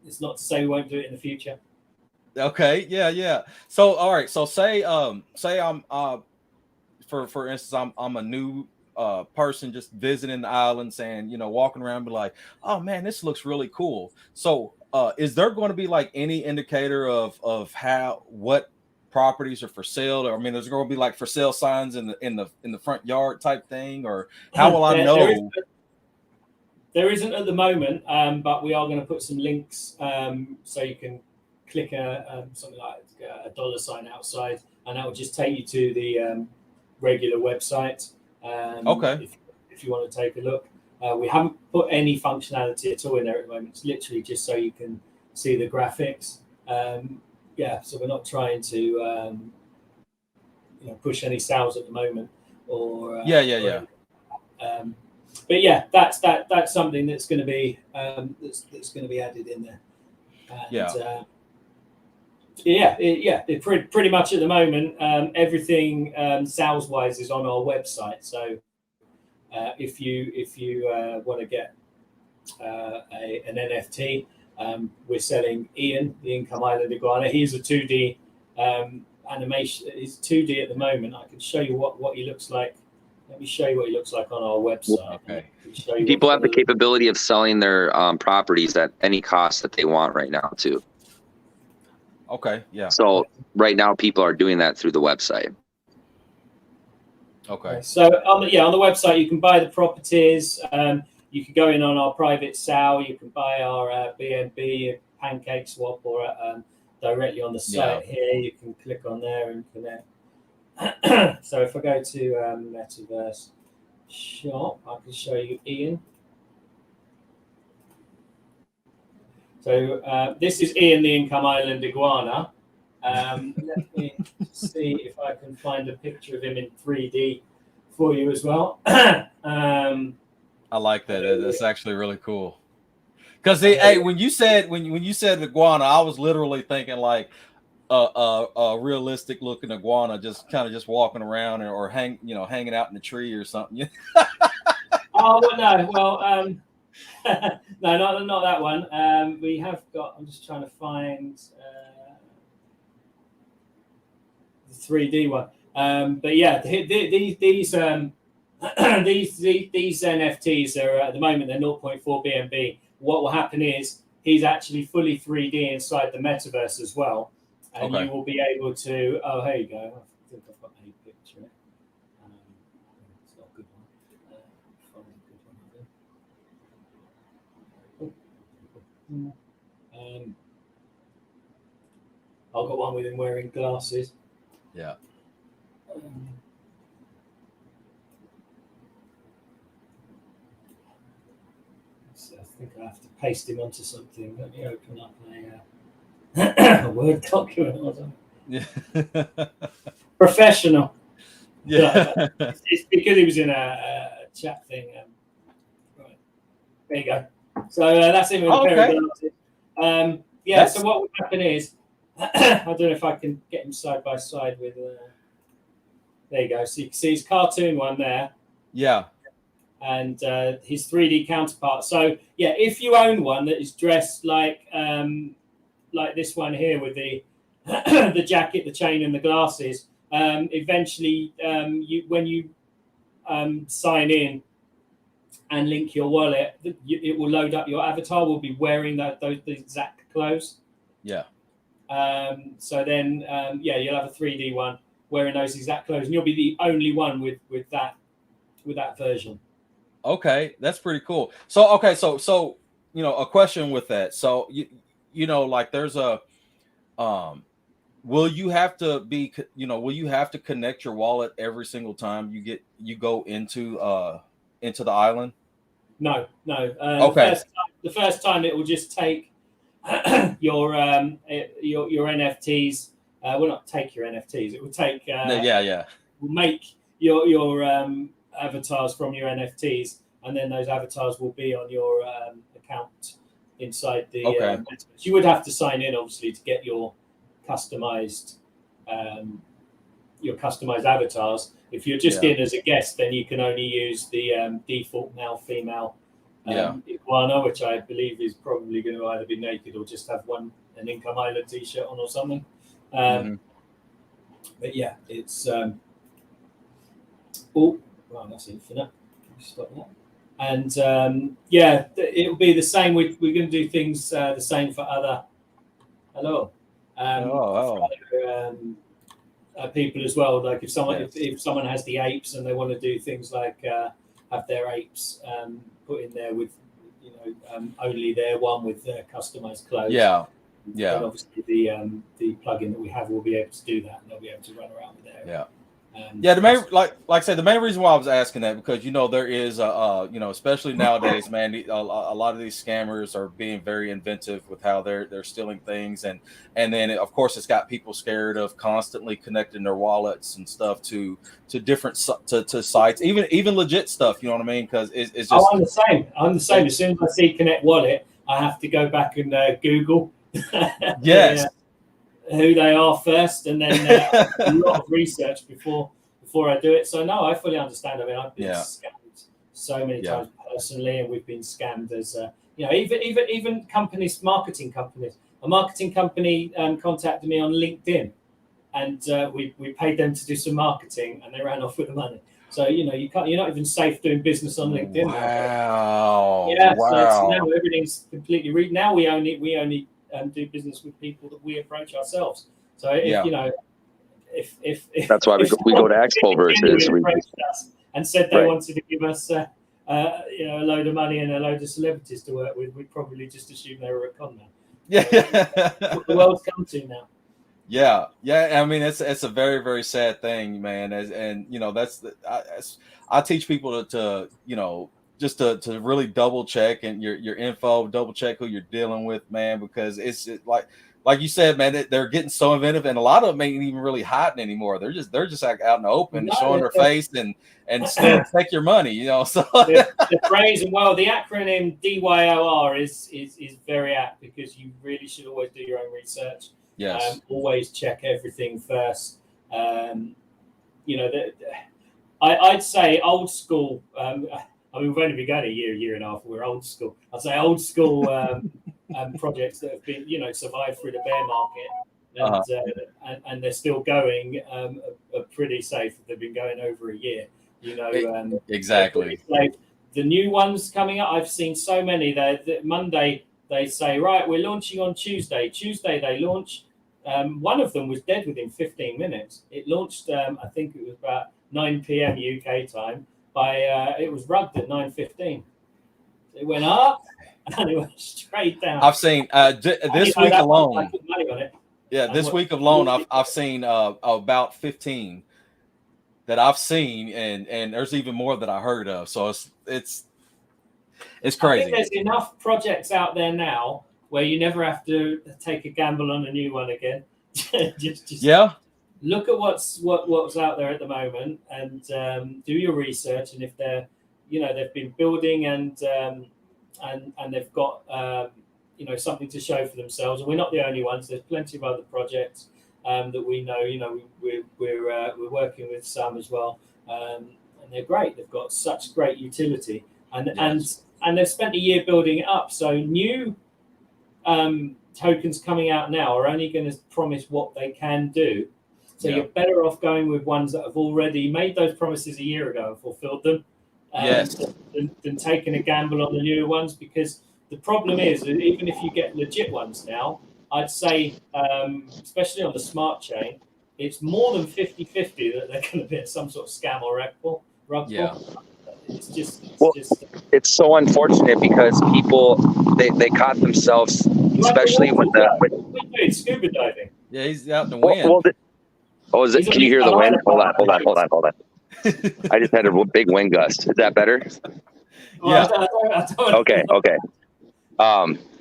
C: it's not to say we won't do it in the future.
B: Okay, yeah. So all right, so say I'm for instance, I'm a new person just visiting the island, saying, walking around, be like, oh man, this looks really cool. So is there going to be like any indicator of what properties are for sale? Or there's going to be like for sale signs in the front yard type thing, or how will I know?
C: There isn't at the moment, but we are going to put some links so you can click something like a $sign outside, and that will just take you to the regular website.
B: Okay.
C: If you want to take a look, we haven't put any functionality at all in there at the moment. It's literally just so you can see the graphics. So we're not trying to push any sales at the moment, or but yeah, that's something that's going to be that's going to be added in there. And, pretty much at the moment, everything sales wise is on our website. So if you want to get an NFT, we're selling Ian, the Income Island Iguana. He's a 2D animation. He's 2D at the moment. I can show you what he looks like. Let me show you what he looks like on our website.
B: Okay.
D: People have the capability of selling their properties at any cost that they want right now too.
B: Okay. Yeah.
D: So right now people are doing that through the website.
B: Okay.
C: So on the website you can buy the properties. You can go in on our private sale. You can buy our BNB, Pancake Swap, or directly on the site here. You can click on there and connect. So if I go to Metaverse Shop, I can show you Ian. So this is Ian the Income Island iguana. Let me see if I can find a picture of him in 3D for you as well.
B: I like that. That's actually really cool. Because hey, when you said iguana, I was literally thinking like a realistic looking iguana, just walking around or hanging out in the tree or something.
C: Oh well, no, well, no, not that one. We have got. I'm just trying to find the 3D one. But yeah, these these NFTs are at the moment they're 0.4 BNB. What will happen is he's actually fully 3D inside the metaverse as well, and you will be able to. Oh, here you go. I think I've got a picture. It's not a good one. Find a good one. I've got one with him wearing glasses.
B: Yeah.
C: So I think I have to paste him onto something. Let me open up a Word document or something.
B: Yeah.
C: Professional.
B: Yeah.
C: It's because he was in a chat thing. Right. There you go. So that's him with a pair of glasses. Yeah, so what would happen is, I don't know if I can get him side by side with. There you go. So you can see his cartoon one there.
B: Yeah.
C: And his 3D counterpart. So yeah, if you own one that is dressed like this one here with the the jacket, the chain, and the glasses, eventually when you sign in and link your wallet, it will load up. Your avatar will be wearing the exact clothes.
B: Yeah.
C: So then you'll have a 3D one wearing those exact clothes, and you'll be the only one with that version.
B: Okay, that's pretty cool. So so a question with that. So like there's a will you have to connect your wallet every single time you go into the island?
C: No.
B: Okay.
C: The first time it will just take your NFTs. Will not take your NFTs. It will take. Will make your avatars from your NFTs, and then those avatars will be on your account inside the. You would have to sign in, obviously, to get your customized avatars. If you're just in as a guest, then you can only use the default male female iguana, which I believe is probably going to either be naked or just have an Income Island t-shirt on or something. But yeah, it's that's infinite. Stop that. And it'll be the same. We're going to do things the same for other. People as well. Like if someone has the apes and they want to do things like have their apes put in there with only their one with their customized clothes. And obviously the plugin that we have will be able to do that, and they'll be able to run around with there.
B: The main like I said, the main reason why I was asking that because there is especially nowadays, man, a lot of these scammers are being very inventive with how they're stealing things, and then of course it's got people scared of constantly connecting their wallets and stuff to different to sites, even legit stuff. You know what I mean? Because it's just.
C: I'm the same. As soon as I see Connect Wallet, I have to go back and Google.
B: Yes.
C: Who they are first, and then a lot of research before I do it. So no, I fully understand. I mean, I've been scammed so many times personally, and we've been scammed as even companies, marketing companies. A marketing company contacted me on LinkedIn, and we paid them to do some marketing, and they ran off with the money. So you can't. You're not even safe doing business on LinkedIn.
B: Wow.
C: Yeah. So now everything's completely now we only do business with people that we approach ourselves. So if
D: that's why we go to Expo versus
C: and said they wanted to give us a load of money and a load of celebrities to work with, we'd probably just assume they were a con man. What the world's come to now.
B: Yeah. I mean, it's a very, very sad thing, man. I teach people to just to really double check and your info, double check who you're dealing with, man, because it's like you said, man, they're getting so inventive, and a lot of them ain't even really hiding anymore. They're just like out in the open, showing their face and still take your money, you know. So
C: the phrase, well, the acronym DYOR is very apt, because you really should always do your own research.
B: Yes.
C: Always check everything first. You know, I'd say old school. I mean, we've only been going a year and a half. We're old school. I'd say old school projects that have been, you know, survived through the bear market, and they're still going, are pretty safe. They've been going over a year. You know,
B: exactly.
C: The new ones coming up, I've seen so many. That Monday they say, right, we're launching on Tuesday. Tuesday they launch. One of them was dead within 15 minutes. It launched, I think it was about 9 p.m. UK time. It was rugged at 9:15. It went up and it went straight down.
B: I've seen this week alone.
C: I put money on it.
B: Yeah, this week alone, I've seen about 15 that I've seen, and there's even more that I heard of. So it's crazy.
C: I think there's enough projects out there now where you never have to take a gamble on a new one again. just look at what's out there at the moment, and do your research. And if they're, you know, they've been building and they've got you know, something to show for themselves, and we're not the only ones. There's plenty of other projects that we know. You know, we're working with some as well, and they're great. They've got such great utility, and they've spent a year building it up. So new tokens coming out now are only going to promise what they can do. So you're better off going with ones that have already made those promises a year ago and fulfilled them, than taking a gamble on the newer ones. Because the problem is that even if you get legit ones now, I'd say, especially on the smart chain, it's more than 50-50 that they're going to be some sort of scam or rug pull.
D: It's so unfortunate, because people they caught themselves, especially with
C: scuba diving.
B: Yeah, he's out in the wind.
D: Can you hear the wind? Hold on. I just had a big wind gust. Is that better?
B: Yeah.
D: Okay.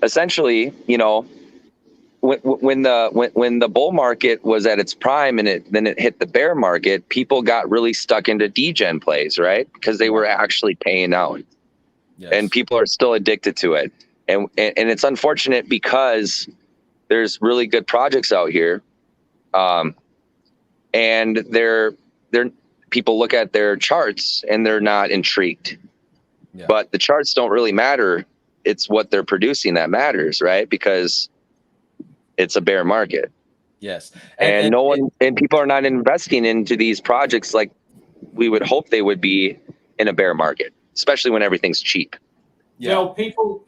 D: Essentially, you know, when the bull market was at its prime and then it hit the bear market, people got really stuck into degen plays, right? Because they were actually paying out, and people are still addicted to it. And it's unfortunate, because there's really good projects out here, and they're people look at their charts and they're not intrigued. Yeah. But the charts don't really matter. It's what they're producing that matters, right? Because it's a bear market.
B: Yes.
D: And people are not investing into these projects like we would hope they would be in a bear market, especially when everything's cheap.
C: Yeah. Well, people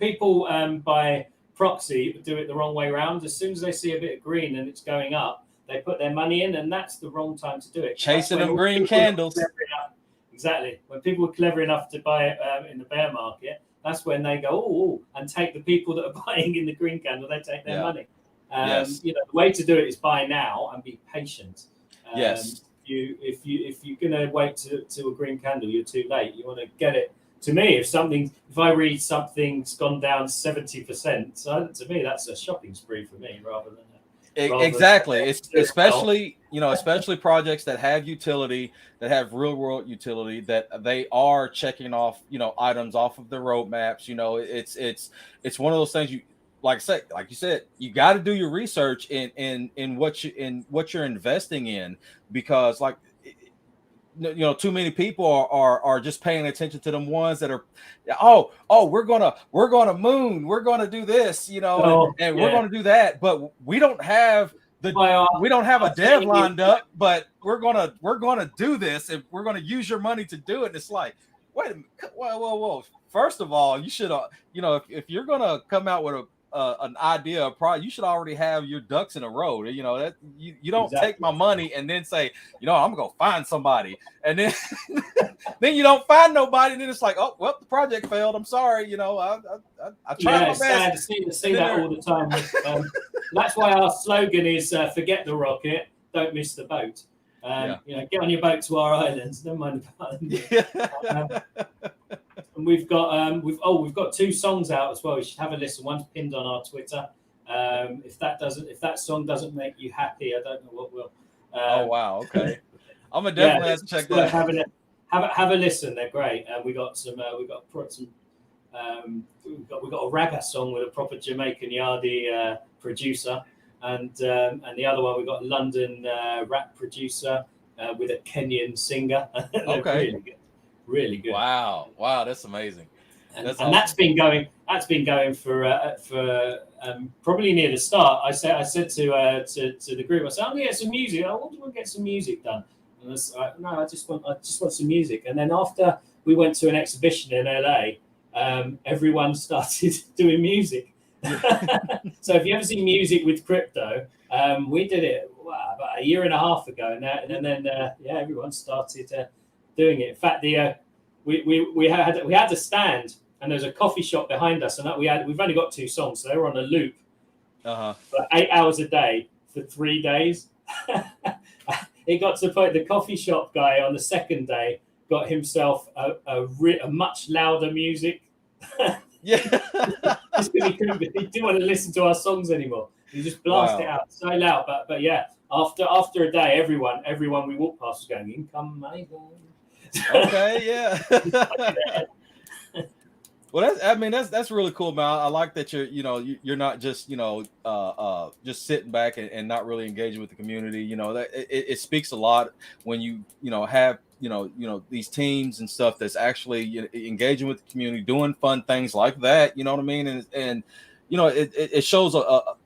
C: by proxy do it the wrong way around. As soon as they see a bit of green and it's going up, they put their money in, and that's the wrong time to do it.
B: Chasing them green candles.
C: Exactly. When people are clever enough to buy it in the bear market, that's when they go, and take the people that are buying in the green candle, they take their money. You know, the way to do it is buy now and be patient. If you're gonna wait to a green candle, you're too late. You want to get it. To me, if I read something's gone down 70%, so to me that's a shopping spree for me, rather than
B: exactly. It's especially projects that have utility, that have real world utility, that they are checking off, you know, items off of their roadmaps. You know, it's one of those things like you said, you got to do your research in what you're investing in, because you know, too many people are just paying attention to them ones that are, we're gonna moon, we're gonna do this, you know, and we're gonna do that, but we don't have a dev lined up, but we're gonna do this, and we're gonna use your money to do it. And it's like, wait a minute, whoa. First of all, you should, you know, if you're gonna come out with an idea, you should already have your ducks in a row. You know, that you don't take my money and then say, you know, I'm gonna go find somebody, and then then you don't find nobody, and then it's like, oh well, the project failed. I'm sorry, you know, I tried my best.
C: To see that all the time. That's why our slogan is forget the rocket, don't miss the boat. You know, get on your boat to our islands. Never mind about them. And we've got 2 songs out as well. You should have a listen. One's pinned on our Twitter. If that song doesn't make you happy, I don't know what will.
B: Oh wow, okay. I'm gonna
C: Yeah,
B: definitely have to check
C: worth
B: that.
C: have a listen. They're great. And we got some we've got a ragga song with a proper Jamaican Yardie producer, and the other one we got a London rap producer with a Kenyan singer.
B: Okay.
C: Really good.
B: Wow, that's amazing.
C: And
B: That's
C: that's been going for probably near the start. I said to the group, I said, "I'm gonna get some music. I want to get some music done." And I was like, "No, I just want some music." And then after we went to an exhibition in LA, everyone started doing music. So if you ever see Music with Crypto, we did it about a year and a half ago, and then everyone started doing it. In fact, we had a stand, and there's a coffee shop behind us, and we've only got 2 songs, so they were on a loop for 8 hours a day for 3 days. It got to the point the coffee shop guy on the second day got himself a much louder music.
B: Yeah.
C: Just because he didn't want to listen to our songs anymore. He just blasted it out so loud. But yeah, after a day, everyone we walked past was going, "Income money."
B: Okay, yeah. Well, that's really cool, man. I like that you're not just just sitting back and not really engaging with the community. That it speaks a lot when you have these teams and stuff that's actually engaging with the community, doing fun things like that. You know what I mean? And it shows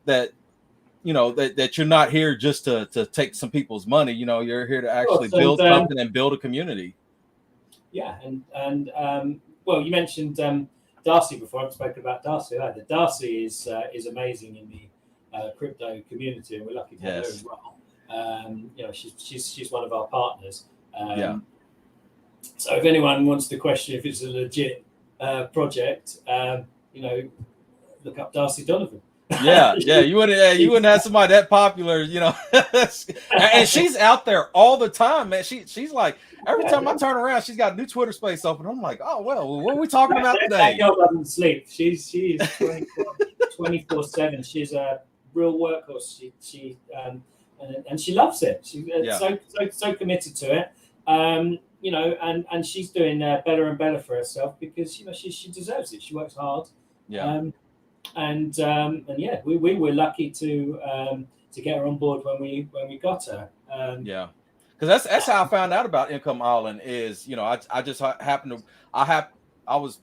B: that that you're not here just to take some people's money. You're here to actually build something and build a community.
C: Yeah, and well, you mentioned Darcy before. I've spoken about Darcy either. Darcy is amazing in the crypto community, and we're lucky to have her as well. She's one of our partners. So if anyone wants to question if it's a legit project, look up Darcy Donovan.
B: Yeah, you wouldn't have somebody that popular, and she's out there all the time, man. She's like, every time I turn around, she's got a new Twitter space open. I'm like, oh well, what are we talking about today?
C: That girl doesn't sleep. She is 24/7. She's a real workhorse. And she loves it. She's so committed to it. And she's doing better and better for herself because she deserves it. She works hard.
B: Yeah.
C: And yeah, we were lucky to get her on board when we got her.
B: Yeah, because that's how I found out about Income Island. Is I just happened to I was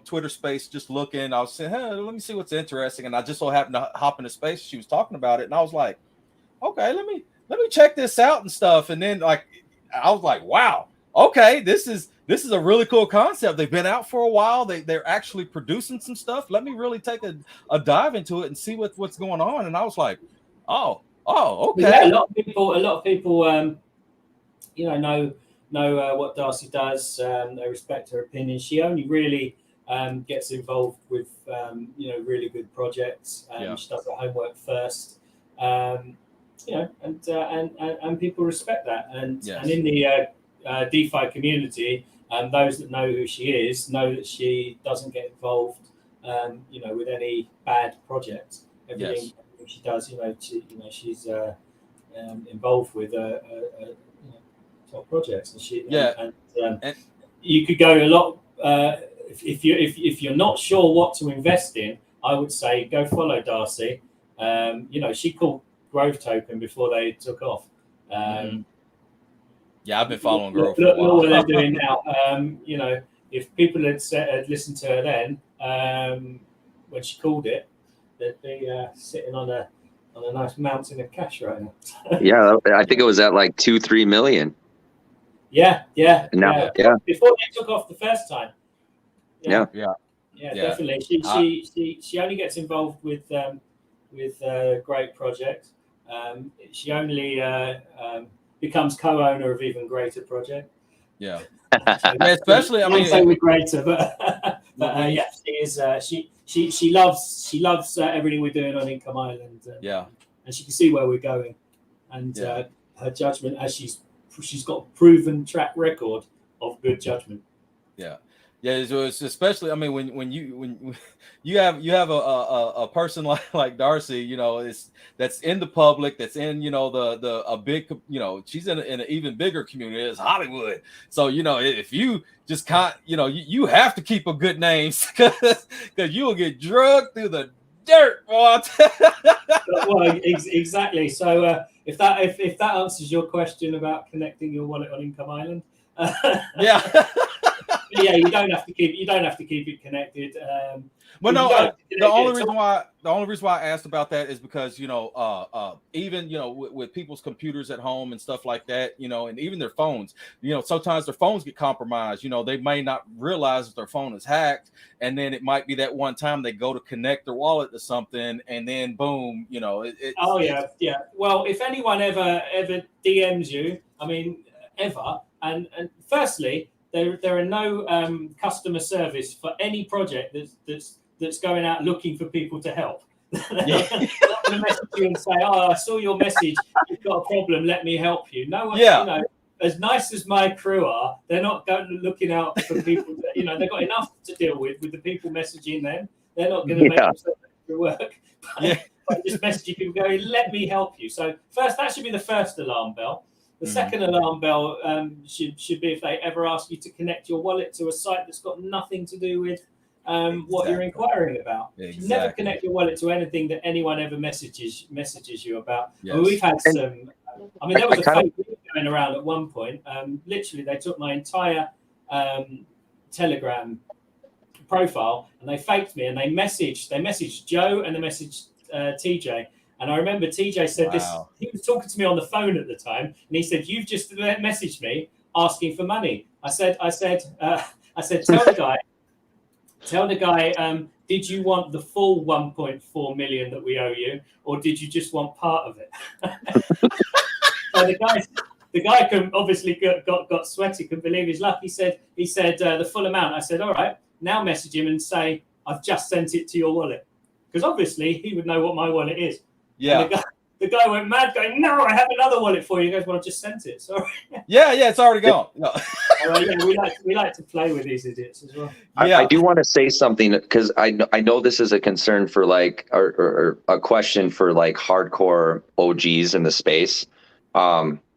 B: Twitter space just looking. I was saying, hey, let me see what's interesting, and I just so happened to hop into space. She was talking about it, and I was like, okay, let me check this out and stuff. And then I was like, wow, okay, this is a really cool concept. They've been out for a while. They're actually producing some stuff. Let me really take a dive into it and see what's going on. And I was like, oh, okay.
C: Yeah, a lot of people, know what Darcy does. They respect her opinion. She only really gets involved with really good projects. She does her homework first. And people respect that. And in the DeFi community, those that know who she is know that she doesn't get involved, with any bad projects. Everything she does, she's involved with top projects, and you could go a lot. If you're not sure what to invest in, I would say go follow Darcy. She called Grove Token before they took off.
B: Yeah, I've been following Grove.
C: Look what they're doing now. If people had listened to her then, when she called it, they'd be sitting on a nice mountain of cash right now.
D: Yeah, I think it was at like 2-3 million.
C: Yeah.
D: Now,
C: Before they took off the first time.
D: Yeah,
C: definitely. She only gets involved with great projects. She only becomes co-owner of even greater project.
B: Yeah. Especially, I mean,
C: say we're greater, but she is. She loves everything we're doing on Income Island. And she can see where we're going, and her judgment, as she's got a proven track record of good judgment.
B: Yeah, Yeah, it's especially. I mean, when you have a person like Darcy, you know, that's in the public, that's in, you know, the a big, you know, she's in an even bigger community as Hollywood. So, you know, if you just can't, you know, you have to keep a good name because you will get drugged through the dirt, boy.
C: Well, exactly. So if that answers your question about connecting your wallet on Income Island,
B: yeah.
C: yeah, you don't have to keep it connected.
B: Well,
C: if you
B: no,
C: don't have to
B: the
C: connect
B: only
C: it,
B: reason why I asked about that is because, you know, even, you know, with people's computers at home and stuff like that, you know, and even their phones, you know, sometimes their phones get compromised. You know, they may not realize that their phone is hacked, and then it might be that one time they go to connect their wallet to something, and then boom, you know,
C: oh yeah, yeah. Well, if anyone ever DMs you, I mean, ever, and firstly, there are no customer service for any project that's going out looking for people to help. They're not going to message you and say, "Oh, I saw your message. You've got a problem. Let me help you." No one,
B: Yeah.
C: you know, as nice as my crew are, they're not going looking out for people. That, you know, they've got enough to deal with the people messaging them. They're not going to make themselves extra work. But just messaging people going, "Let me help you." So first, that should be the first alarm bell. The second alarm bell should be if they ever ask you to connect your wallet to a site that's got nothing to do with what you're inquiring about.
B: Exactly.
C: You never connect your wallet to anything that anyone ever messages you about.
B: Yes.
C: I mean, we've had some. I mean, there was a fake going around at one point. Literally, they took my entire Telegram profile and they faked me, and they messaged Joe and they messaged TJ. And I remember TJ said this. He was talking to me on the phone at the time, and he said, "You've just messaged me asking for money." I said, tell the guy, did you want the full 1.4 million that we owe you, or did you just want part of it? So the guy can obviously got sweaty, couldn't believe his luck. He said the full amount. I said, all right, now message him and say, I've just sent it to your wallet, because obviously he would know what my wallet is.
B: Yeah.
C: The guy went mad, going, "No, I have another wallet for you." He goes, "Well, I just sent it. Sorry."
B: Yeah, it's already gone. No.
C: Yeah, we like to play with these idiots as well.
D: I do want to say something, because I know this is a concern for like, or a question for like hardcore OGs in the space,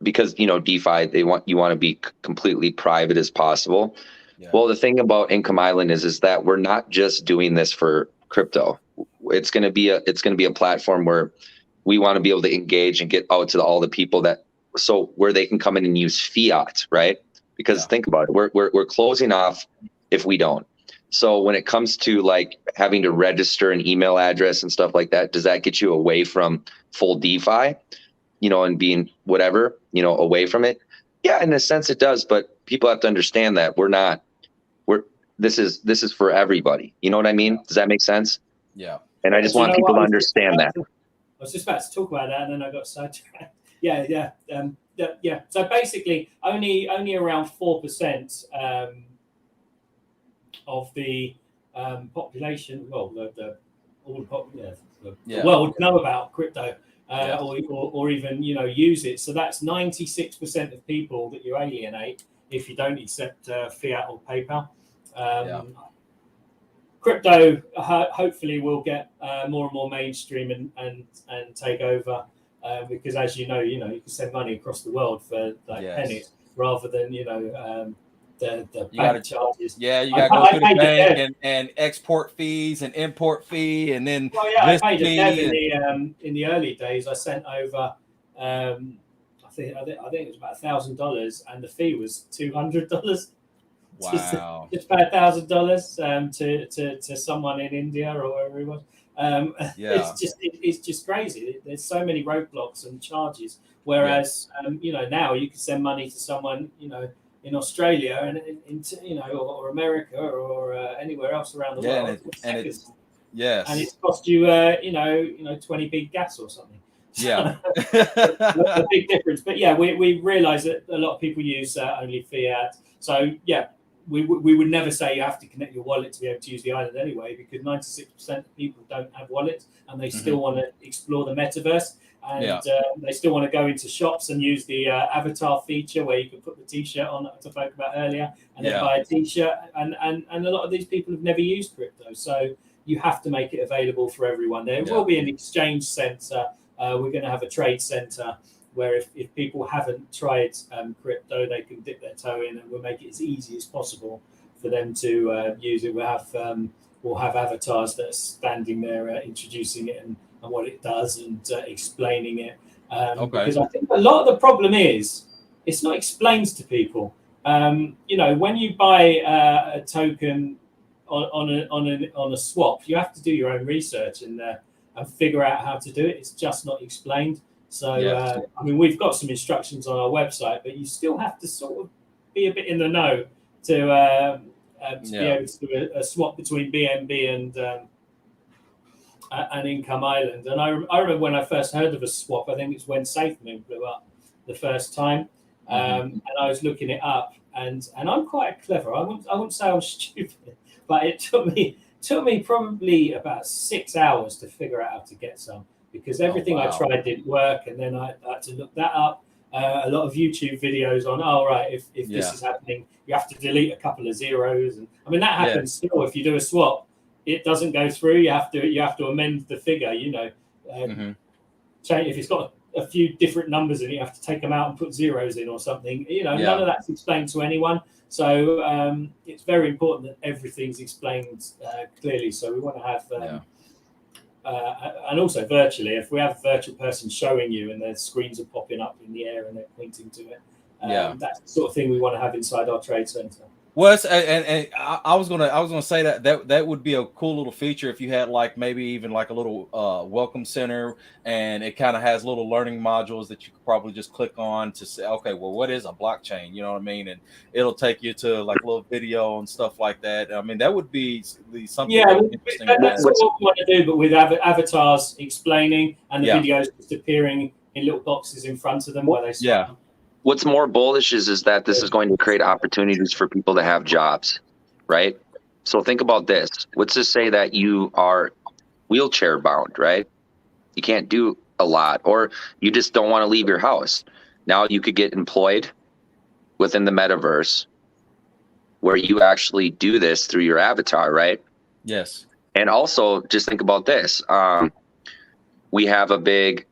D: because, you know, DeFi, you want to be completely private as possible. Yeah. Well, the thing about Income Island is that we're not just doing this for crypto. It's going to be a platform where we want to be able to engage and get out to all the people where they can come in and use fiat, right? Because think about it, we're closing off if we don't. So when it comes to like having to register an email address and stuff like that, does that get you away from full DeFi, you know, and being whatever, you know, away from it? Yeah, in a sense it does, but people have to understand that this is for everybody. You know what I mean? Does that make sense?
B: Yeah.
D: And I just want people to understand that.
C: I was just about to talk about that, and then I got sidetracked. Yeah. So basically, only around 4% of the population, well, the world know about crypto, or even, you know, use it. So that's 96% of people that you alienate if you don't accept fiat or PayPal. Crypto hopefully will get more and more mainstream and take over, because as you know, you can send money across the world for like pennies, rather than, you know, the bank charges.
B: Yeah, you got to go through the bank and export fees and import fee, and then
C: I paid a dev in the early days. I sent over, I think it was about $1,000, and the fee was $200.
B: Wow!
C: Just pay $1,000 to someone in India or wherever it was. It's just crazy. There's so many roadblocks and charges. Whereas you know, now you can send money to someone, you know, in Australia and you know, or America or anywhere else around the world. And it's cost you you know 20 big gas or something.
B: Yeah,
C: a big difference. But yeah, we realise that a lot of people use only fiat. So yeah. We would never say you have to connect your wallet to be able to use the island anyway, because 96% of people don't have wallets and they still want to explore the metaverse. and they still want to go into shops and use the avatar feature where you can put the t-shirt on that I spoke about earlier, and then buy a t-shirt. And a lot of these people have never used crypto, so you have to make it available for everyone. There will be an exchange center. We're going to have a trade center where if people haven't tried crypto, they can dip their toe in, and we'll make it as easy as possible for them to use it. We'll have avatars that are standing there introducing it and what it does and explaining it. Because I think a lot of the problem is it's not explained to people. You know, when you buy a token on a swap, you have to do your own research and figure out how to do it. It's just not explained. So I mean, we've got some instructions on our website, but you still have to sort of be a bit in the know to be able to do a swap between BNB and Income Island. And I remember when I first heard of a swap, I think it's when SafeMoon blew up the first time, and I was looking it up. And I'm quite clever. I wouldn't say I'm stupid, but it took me probably about 6 hours to figure out how to get some, because everything I tried didn't work, and then I had to look that up. A lot of YouTube videos on, if this is happening, you have to delete a couple of zeros, and I mean that happens still. If you do a swap, it doesn't go through. You have to amend the figure. You know, change if it's got a few different numbers in it, you have to take them out and put zeros in or something. You know, none of that's explained to anyone. So it's very important that everything's explained clearly. So we want to have. And also virtually, if we have a virtual person showing you and their screens are popping up in the air and they're pointing to it, that's the sort of thing we want to have inside our trade center.
B: Well, and I was gonna say that would be a cool little feature if you had like maybe even like a little welcome center, and it kind of has little learning modules that you could probably just click on to say, okay, well, what is a blockchain? You know what I mean? And it'll take you to like a little video and stuff like that. I mean, that would be something. Interesting.
C: That's what we want to do, but with avatars explaining and the videos just appearing in little boxes in front of them where they start.
D: What's more bullish is that this is going to create opportunities for people to have jobs, right? So think about this. Let's just say that you are wheelchair bound, right? You can't do a lot, or you just don't want to leave your house. Now you could get employed within the metaverse where you actually do this through your avatar, right?
B: Yes.
D: And also just think about this. We have a big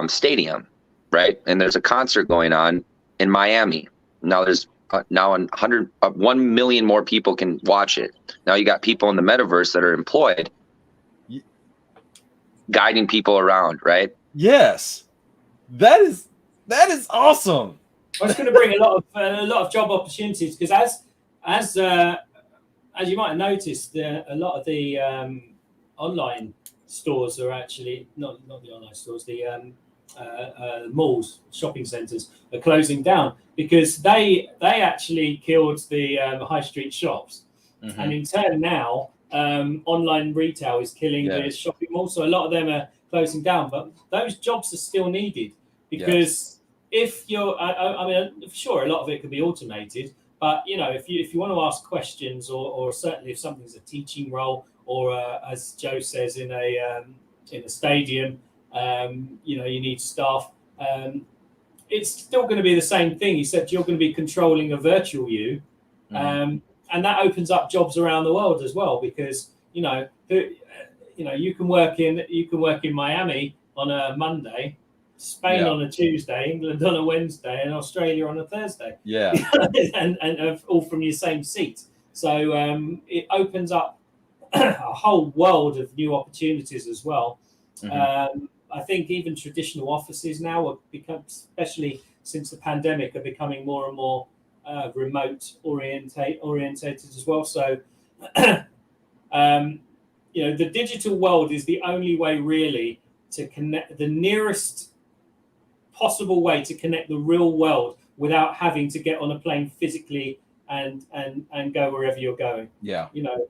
D: stadium, right? And there's a concert going on in Miami. Now there's 1 million more people can watch it. Now you got people in the metaverse that are employed guiding people around, right?
B: Yes. That is awesome.
C: Well, it's going to bring a lot of job opportunities, because as you might have noticed, a lot of the online stores are actually not the online stores, the malls, shopping centres are closing down because they actually killed the high street shops, and in turn now online retail is killing the shopping malls. So a lot of them are closing down, but those jobs are still needed, because if you're, I mean, sure, a lot of it could be automated, but you know, if you want to ask questions, or certainly if something's a teaching role, or as Joe says, in a stadium. You know, you need staff. It's still going to be the same thing, except you're going to be controlling a virtual you, and that opens up jobs around the world as well. Because you can work in Miami on a Monday, Spain on a Tuesday, England on a Wednesday, and Australia on a Thursday.
B: Yeah,
C: and all from your same seat. So it opens up a whole world of new opportunities as well. I think even traditional offices now have become, especially since the pandemic, are becoming more and more remote orientated as well. So, you know, the digital world is the only way really to connect, the nearest possible way to connect the real world without having to get on a plane physically and go wherever you're going.
B: Yeah.
C: You know,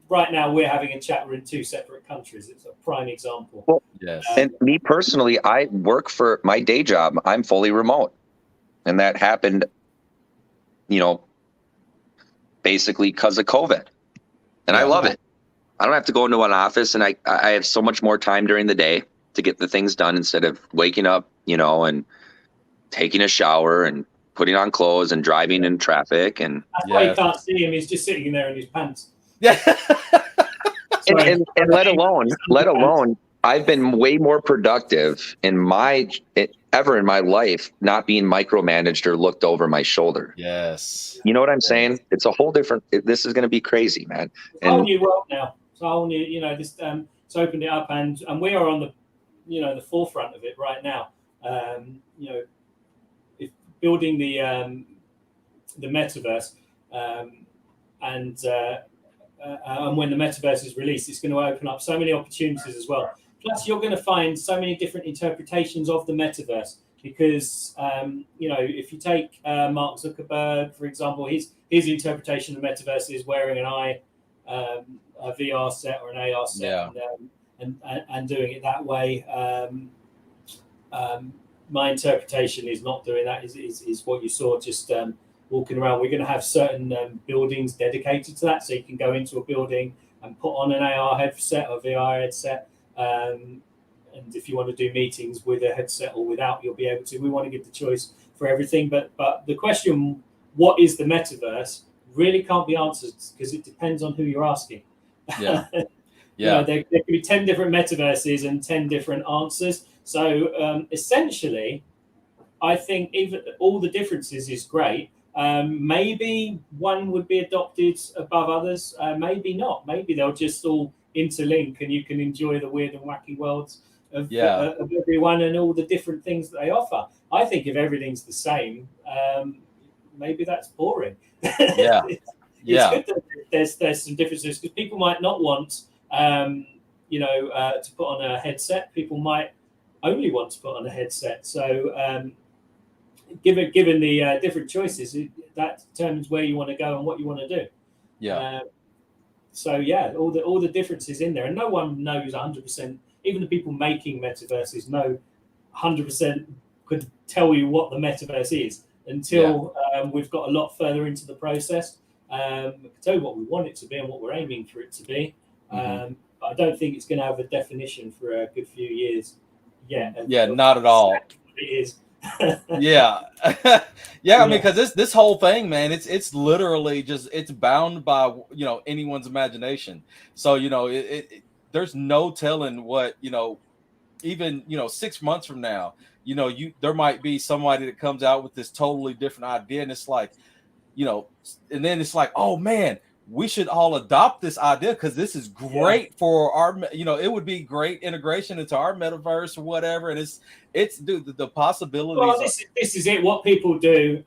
C: right now we're having a chat. We're in 2 separate countries. It's a prime example.
D: Well,
B: yes.
D: And me personally, I work for my day job. I'm fully remote, and that happened, you know, basically because of COVID, and I love it. I don't have to go into an office, and I have so much more time during the day. to get the things done instead of waking up, and taking a shower and putting on clothes and driving in traffic. And
C: that's why you can't see him. He's just sitting there in his pants.
B: Yeah.
D: and let alone, I've been way more productive ever in my life not being micromanaged or looked over my shoulder.
B: Yes.
D: You know what I'm saying? It's a whole different. This is going to be crazy, man.
C: It's a whole new world now. It's a whole new. This it's opened it up, and we are on the the forefront of it right now. If building the metaverse, and when the metaverse is released, it's going to open up so many opportunities as well. Plus, you're going to find so many different interpretations of the metaverse because, if you take Mark Zuckerberg, for example, his interpretation of the metaverse is wearing a VR set or an AR set, and doing it that way. My interpretation is not doing that. Is what you saw just walking around. We're going to have certain buildings dedicated to that, so you can go into a building and put on an AR headset or VR headset. And if you want to do meetings with a headset or without, you'll be able to. We want to give the choice for everything. But the question, what is the metaverse, really can't be answered because it depends on who you're asking.
B: Yeah.
C: There could be 10 different metaverses and 10 different answers. So essentially, I think even all the differences is great. Maybe one would be adopted above others. Maybe not. Maybe they'll just all interlink and you can enjoy the weird and wacky worlds of everyone and all the different things that they offer. I think if everything's the same, maybe that's boring. It's good that there's some differences because people might not want to put on a headset. People might only want to put on a headset. So given the different choices, that determines where you want to go and what you want to do. All the differences in there, and no one knows 100%. Even the people making metaverses know 100% could tell you what the metaverse is until we've got a lot further into the process. I can tell you what we want it to be and what we're aiming for it to be. But I don't think it's going to have a definition for a good few years yet.
B: Not at all.
C: It is.
B: I mean, because this whole thing, man, it's literally just it's bound by anyone's imagination. So there's no telling what even 6 months from now, there might be somebody that comes out with this totally different idea, and it's like, and then it's like, oh man, we should all adopt this idea because this is great for our, it would be great integration into our metaverse or whatever. And it's the possibilities.
C: Well, this is it. What people do,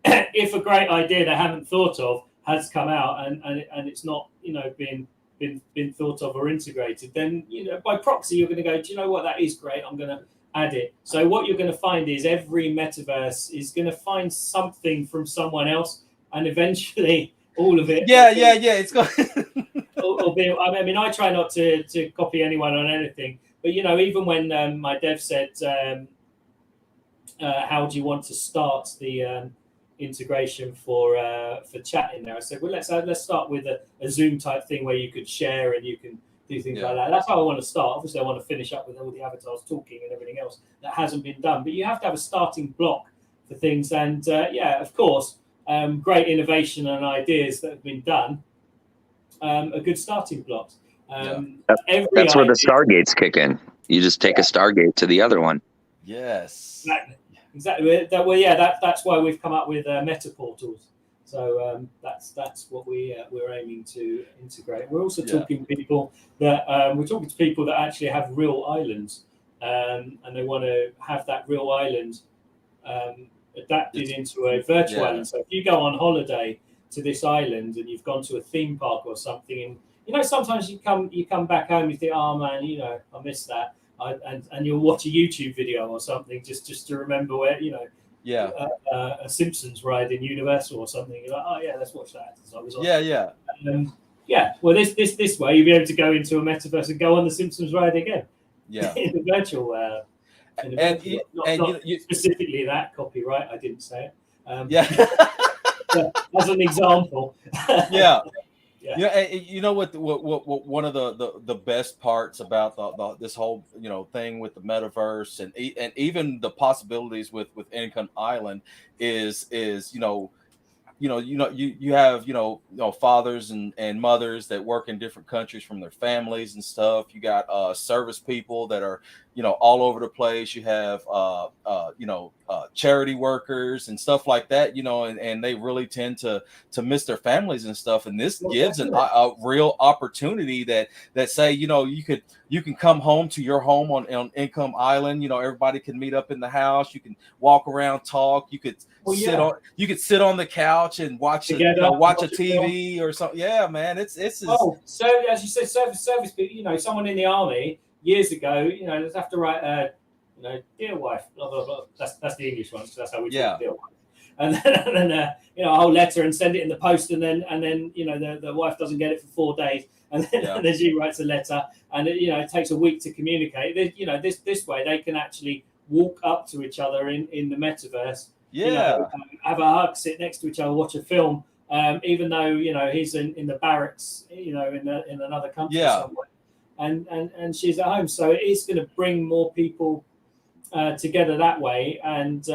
C: if a great idea they haven't thought of has come out and it's not, been thought of or integrated, then, by proxy, you're going to go, do you know what? That is great. I'm going to add it. So what you're going to find is every metaverse is going to find something from someone else, and eventually all of it.
B: It's going.
C: I mean, I try not to copy anyone on anything, but even when my dev said, "How do you want to start the integration for chat in there?" I said, "Well, let's start with a Zoom type thing where you could share and you can do things like that." That's how I want to start. Obviously, I want to finish up with all the avatars talking and everything else that hasn't been done, but you have to have a starting block for things. And of course. Great innovation and ideas that have been done are good starting blocks.
D: That's where the Stargates kick in. You just take a Stargate to the other one.
B: Yes.
C: Exactly. That's why we've come up with meta portals. So that's what we're aiming to integrate. We're also talking to people that actually have real islands, and they want to have that real island adapted into a virtual island. So if you go on holiday to this island and you've gone to a theme park or something, and sometimes you come back home, you think, oh man, I missed that, and you'll watch a YouTube video or something just to remember where a Simpsons ride in Universal or something. You're like, oh yeah, let's watch that. So I was on. Well, this way you'll be able to go into a metaverse and go on the Simpsons ride again. In the virtual. Not specifically that copyright. I didn't say it. As an example.
B: Yeah, and you know what one of the best parts about this whole thing with the metaverse and even the possibilities with Income Island is you have fathers and mothers that work in different countries from their families and stuff. You got service people that are all over the place. You have charity workers and stuff like that, and they really tend to miss their families and stuff. And this gives a real opportunity that say you can come home to your home on Income Island. Everybody can meet up in the house. You can walk around, talk. You could sit on the couch and watch watch a TV or something. Yeah, man, it's
C: so as you said, service people. Someone in the army years ago, they'd have to write dear wife, blah blah blah. That's the English one, so that's how we talk, dear wife. And then a whole letter and send it in the post, and then the wife doesn't get it for 4 days, and then she writes a letter, and it takes a week to communicate. This way they can actually walk up to each other in the metaverse. Have a hug, sit next to each other, watch a film, even though he's in the barracks, in another country somewhere, and she's at home. So it is going to bring more people together that way, and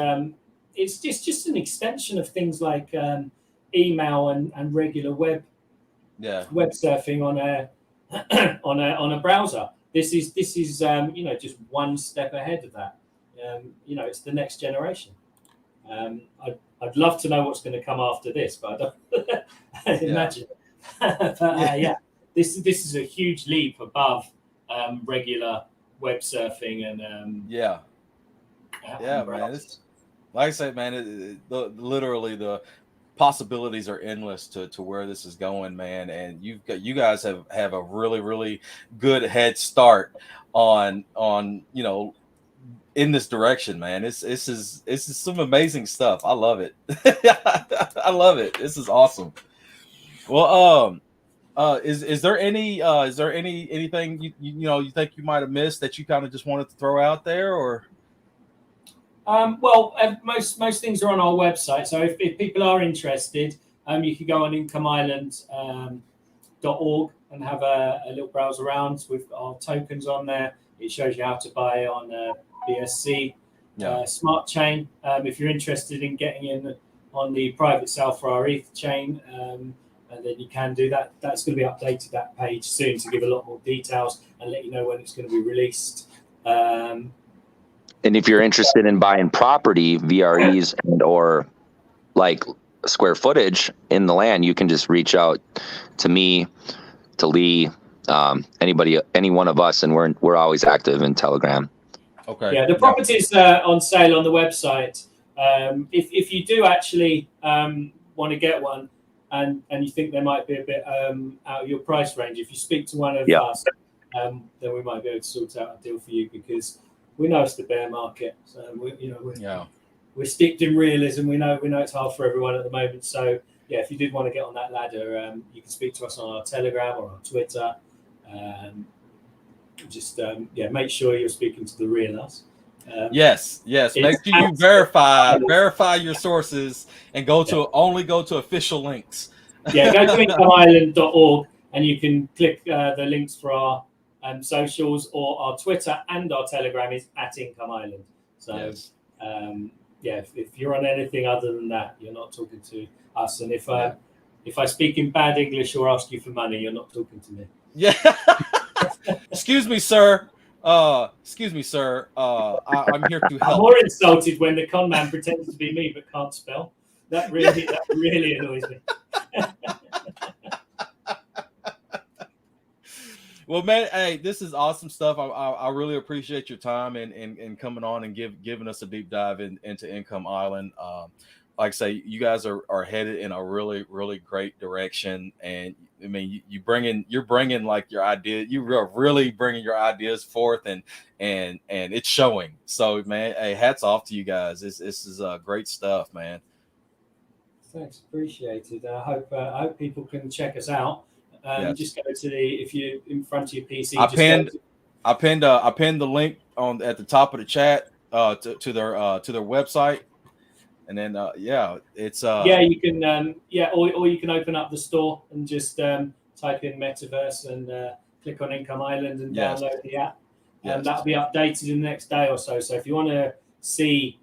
C: it's just an extension of things like email and regular web surfing on a browser. This is just one step ahead of that. It's the next generation. I'd love to know what's going to come after this, but I don't imagine. But this is a huge leap above regular web surfing and
B: man. It's, like I said, man, literally the possibilities are endless to where this is going, man. And you guys have a really, really good head start on in this direction, man. This is some amazing stuff. I love it. I love it. This is awesome. Well, is there anything you think you might have missed that you kind of just wanted to throw out there, or?
C: Most things are on our website. So if people are interested, you can go on incomeisland.org and have a little browse around with our tokens on there. It shows you how to buy on BSC smart chain. If you're interested in getting in on the private sale for our ETH chain, and then you can do that. That's going to be updated, that page, soon, to give a lot more details and let you know when it's going to be released.
D: And if you're interested in buying property, VREs and or like square footage in the land, you can just reach out to me, to Lee, anybody, any one of us, and we're always active in Telegram.
B: Okay.
C: Yeah, the property's on sale on the website. If you do actually want to get one, and you think they might be a bit out of your price range, if you speak to one of us, then we might be able to sort out a deal for you, because we know it's the bear market. So we're steeped in realism. We know it's hard for everyone at the moment. So if you did want to get on that ladder, you can speak to us on our Telegram or on Twitter. Make sure you're speaking to the real us.
B: Yes. Make sure you verify your sources and only go to official links.
C: Go to incomeisland.org and you can click the links for our socials, or our Twitter and our Telegram is @IncomeIsland. So if you're on anything other than that, you're not talking to us. And if I speak in bad English or ask you for money, you're not talking to me.
B: Yeah. Excuse me, sir. I'm here to help.
C: I'm more insulted when the con man pretends to be me but can't spell. That really annoys me.
B: Well, man, hey, this is awesome stuff. I really appreciate your time and coming on and giving us a deep dive into Income Island. Like I say, you guys are headed in a really, really great direction. And I mean, you're bringing like your idea. You are really bringing your ideas forth, and it's showing. So, man, hey, hats off to you guys. This is great stuff, man.
C: Thanks, appreciate it. I hope people can check us out. Just go to if you're in front of your PC.
B: I pinned the link at the top of the chat to their website, and then it's
C: you can or you can open up the store and just type in metaverse and click on Income Island and
B: Yes.
C: download the app.
B: Yes.
C: And that'll be updated in the next day or so. So if you want to see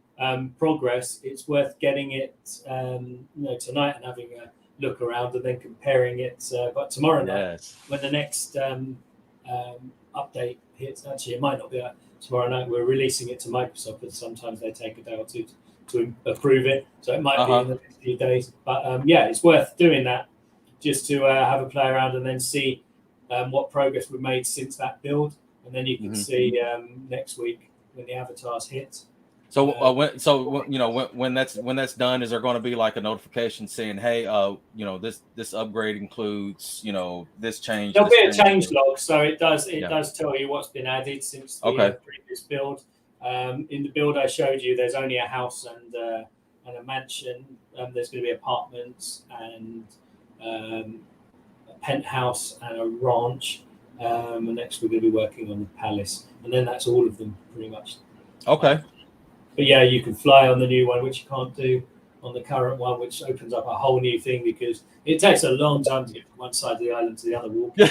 C: progress, it's worth getting it tonight and having a look around and then comparing it. But tomorrow night, when the next update hits, actually it might not be tomorrow night. We're releasing it to Microsoft, but sometimes they take a day or two to approve it. So it might be in the next few days. But it's worth doing that just to have a play around and then see what progress we've made since that build. And then you can see next week when the avatars hit.
B: So when that's done, is there going to be like a notification saying, hey, this upgrade includes this change?
C: There'll be a change log, so it does tell you what's been added since the previous build. In the build I showed you, there's only a house and a mansion. There's going to be apartments and a penthouse and a ranch. And next we're going to be working on the palace, and then that's all of them pretty much.
B: Okay.
C: But yeah, you can fly on the new one, which you can't do on the current one, which opens up a whole new thing because it takes a long time to get from one side of the island to the other walking.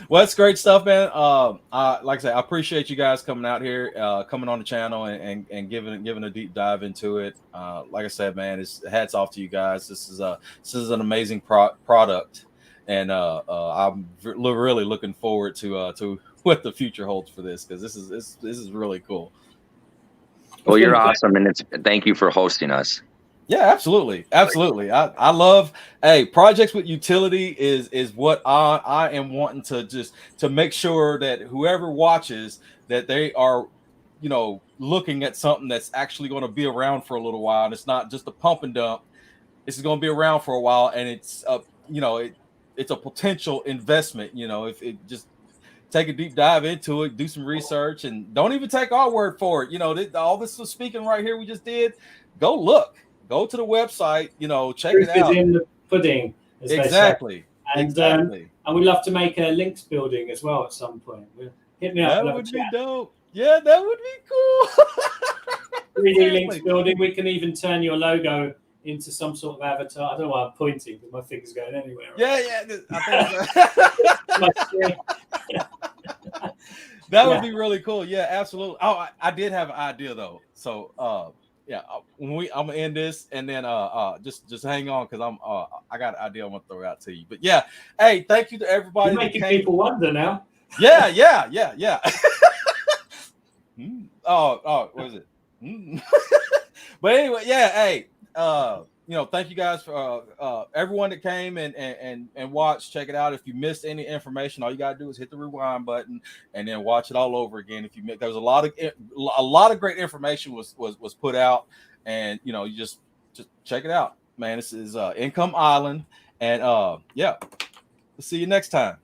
B: Well, that's great stuff, man. Like I said, I appreciate you guys coming out here, coming on the channel and giving a deep dive into it. Like I said, man, it's hats off to you guys. This is an amazing product, and I'm really looking forward to what the future holds for this, because this is really cool.
D: Well, you're awesome, and thank you for hosting us.
B: Yeah, absolutely. I love projects with utility is what I am wanting to make sure that whoever watches that they are looking at something that's actually going to be around for a little while, and it's not just a pump and dump. This is going to be around for a while, and it's it's a potential investment. If it just take a deep dive into it, do some research, and don't even take our word for it. All this was speaking right here we just did. Go to the website, check it out.
C: In the pudding.
B: Exactly.
C: And we'd love to make a links building as well at some point. Hit me up.
B: That would be dope. Yeah, that would be cool.
C: 3D links building. We can even turn your logo into some sort of avatar. I don't know why I'm pointing because my finger's going anywhere.
B: Right? That would be really cool. Yeah, absolutely. Oh, I did have an idea though. So I'm gonna end this and then just hang on because I got an idea I'm gonna throw out to you. But yeah, hey, thank you to everybody.
C: You're making people wonder now.
B: Yeah. What is it? But anyway, yeah, hey, thank you guys for everyone that came and watched. Check it out. If you missed any information, all you gotta do is hit the rewind button and then watch it all over again. If you missed, there was a lot of great information was put out, and you just check it out, man. This is Income Island, and we'll see you next time.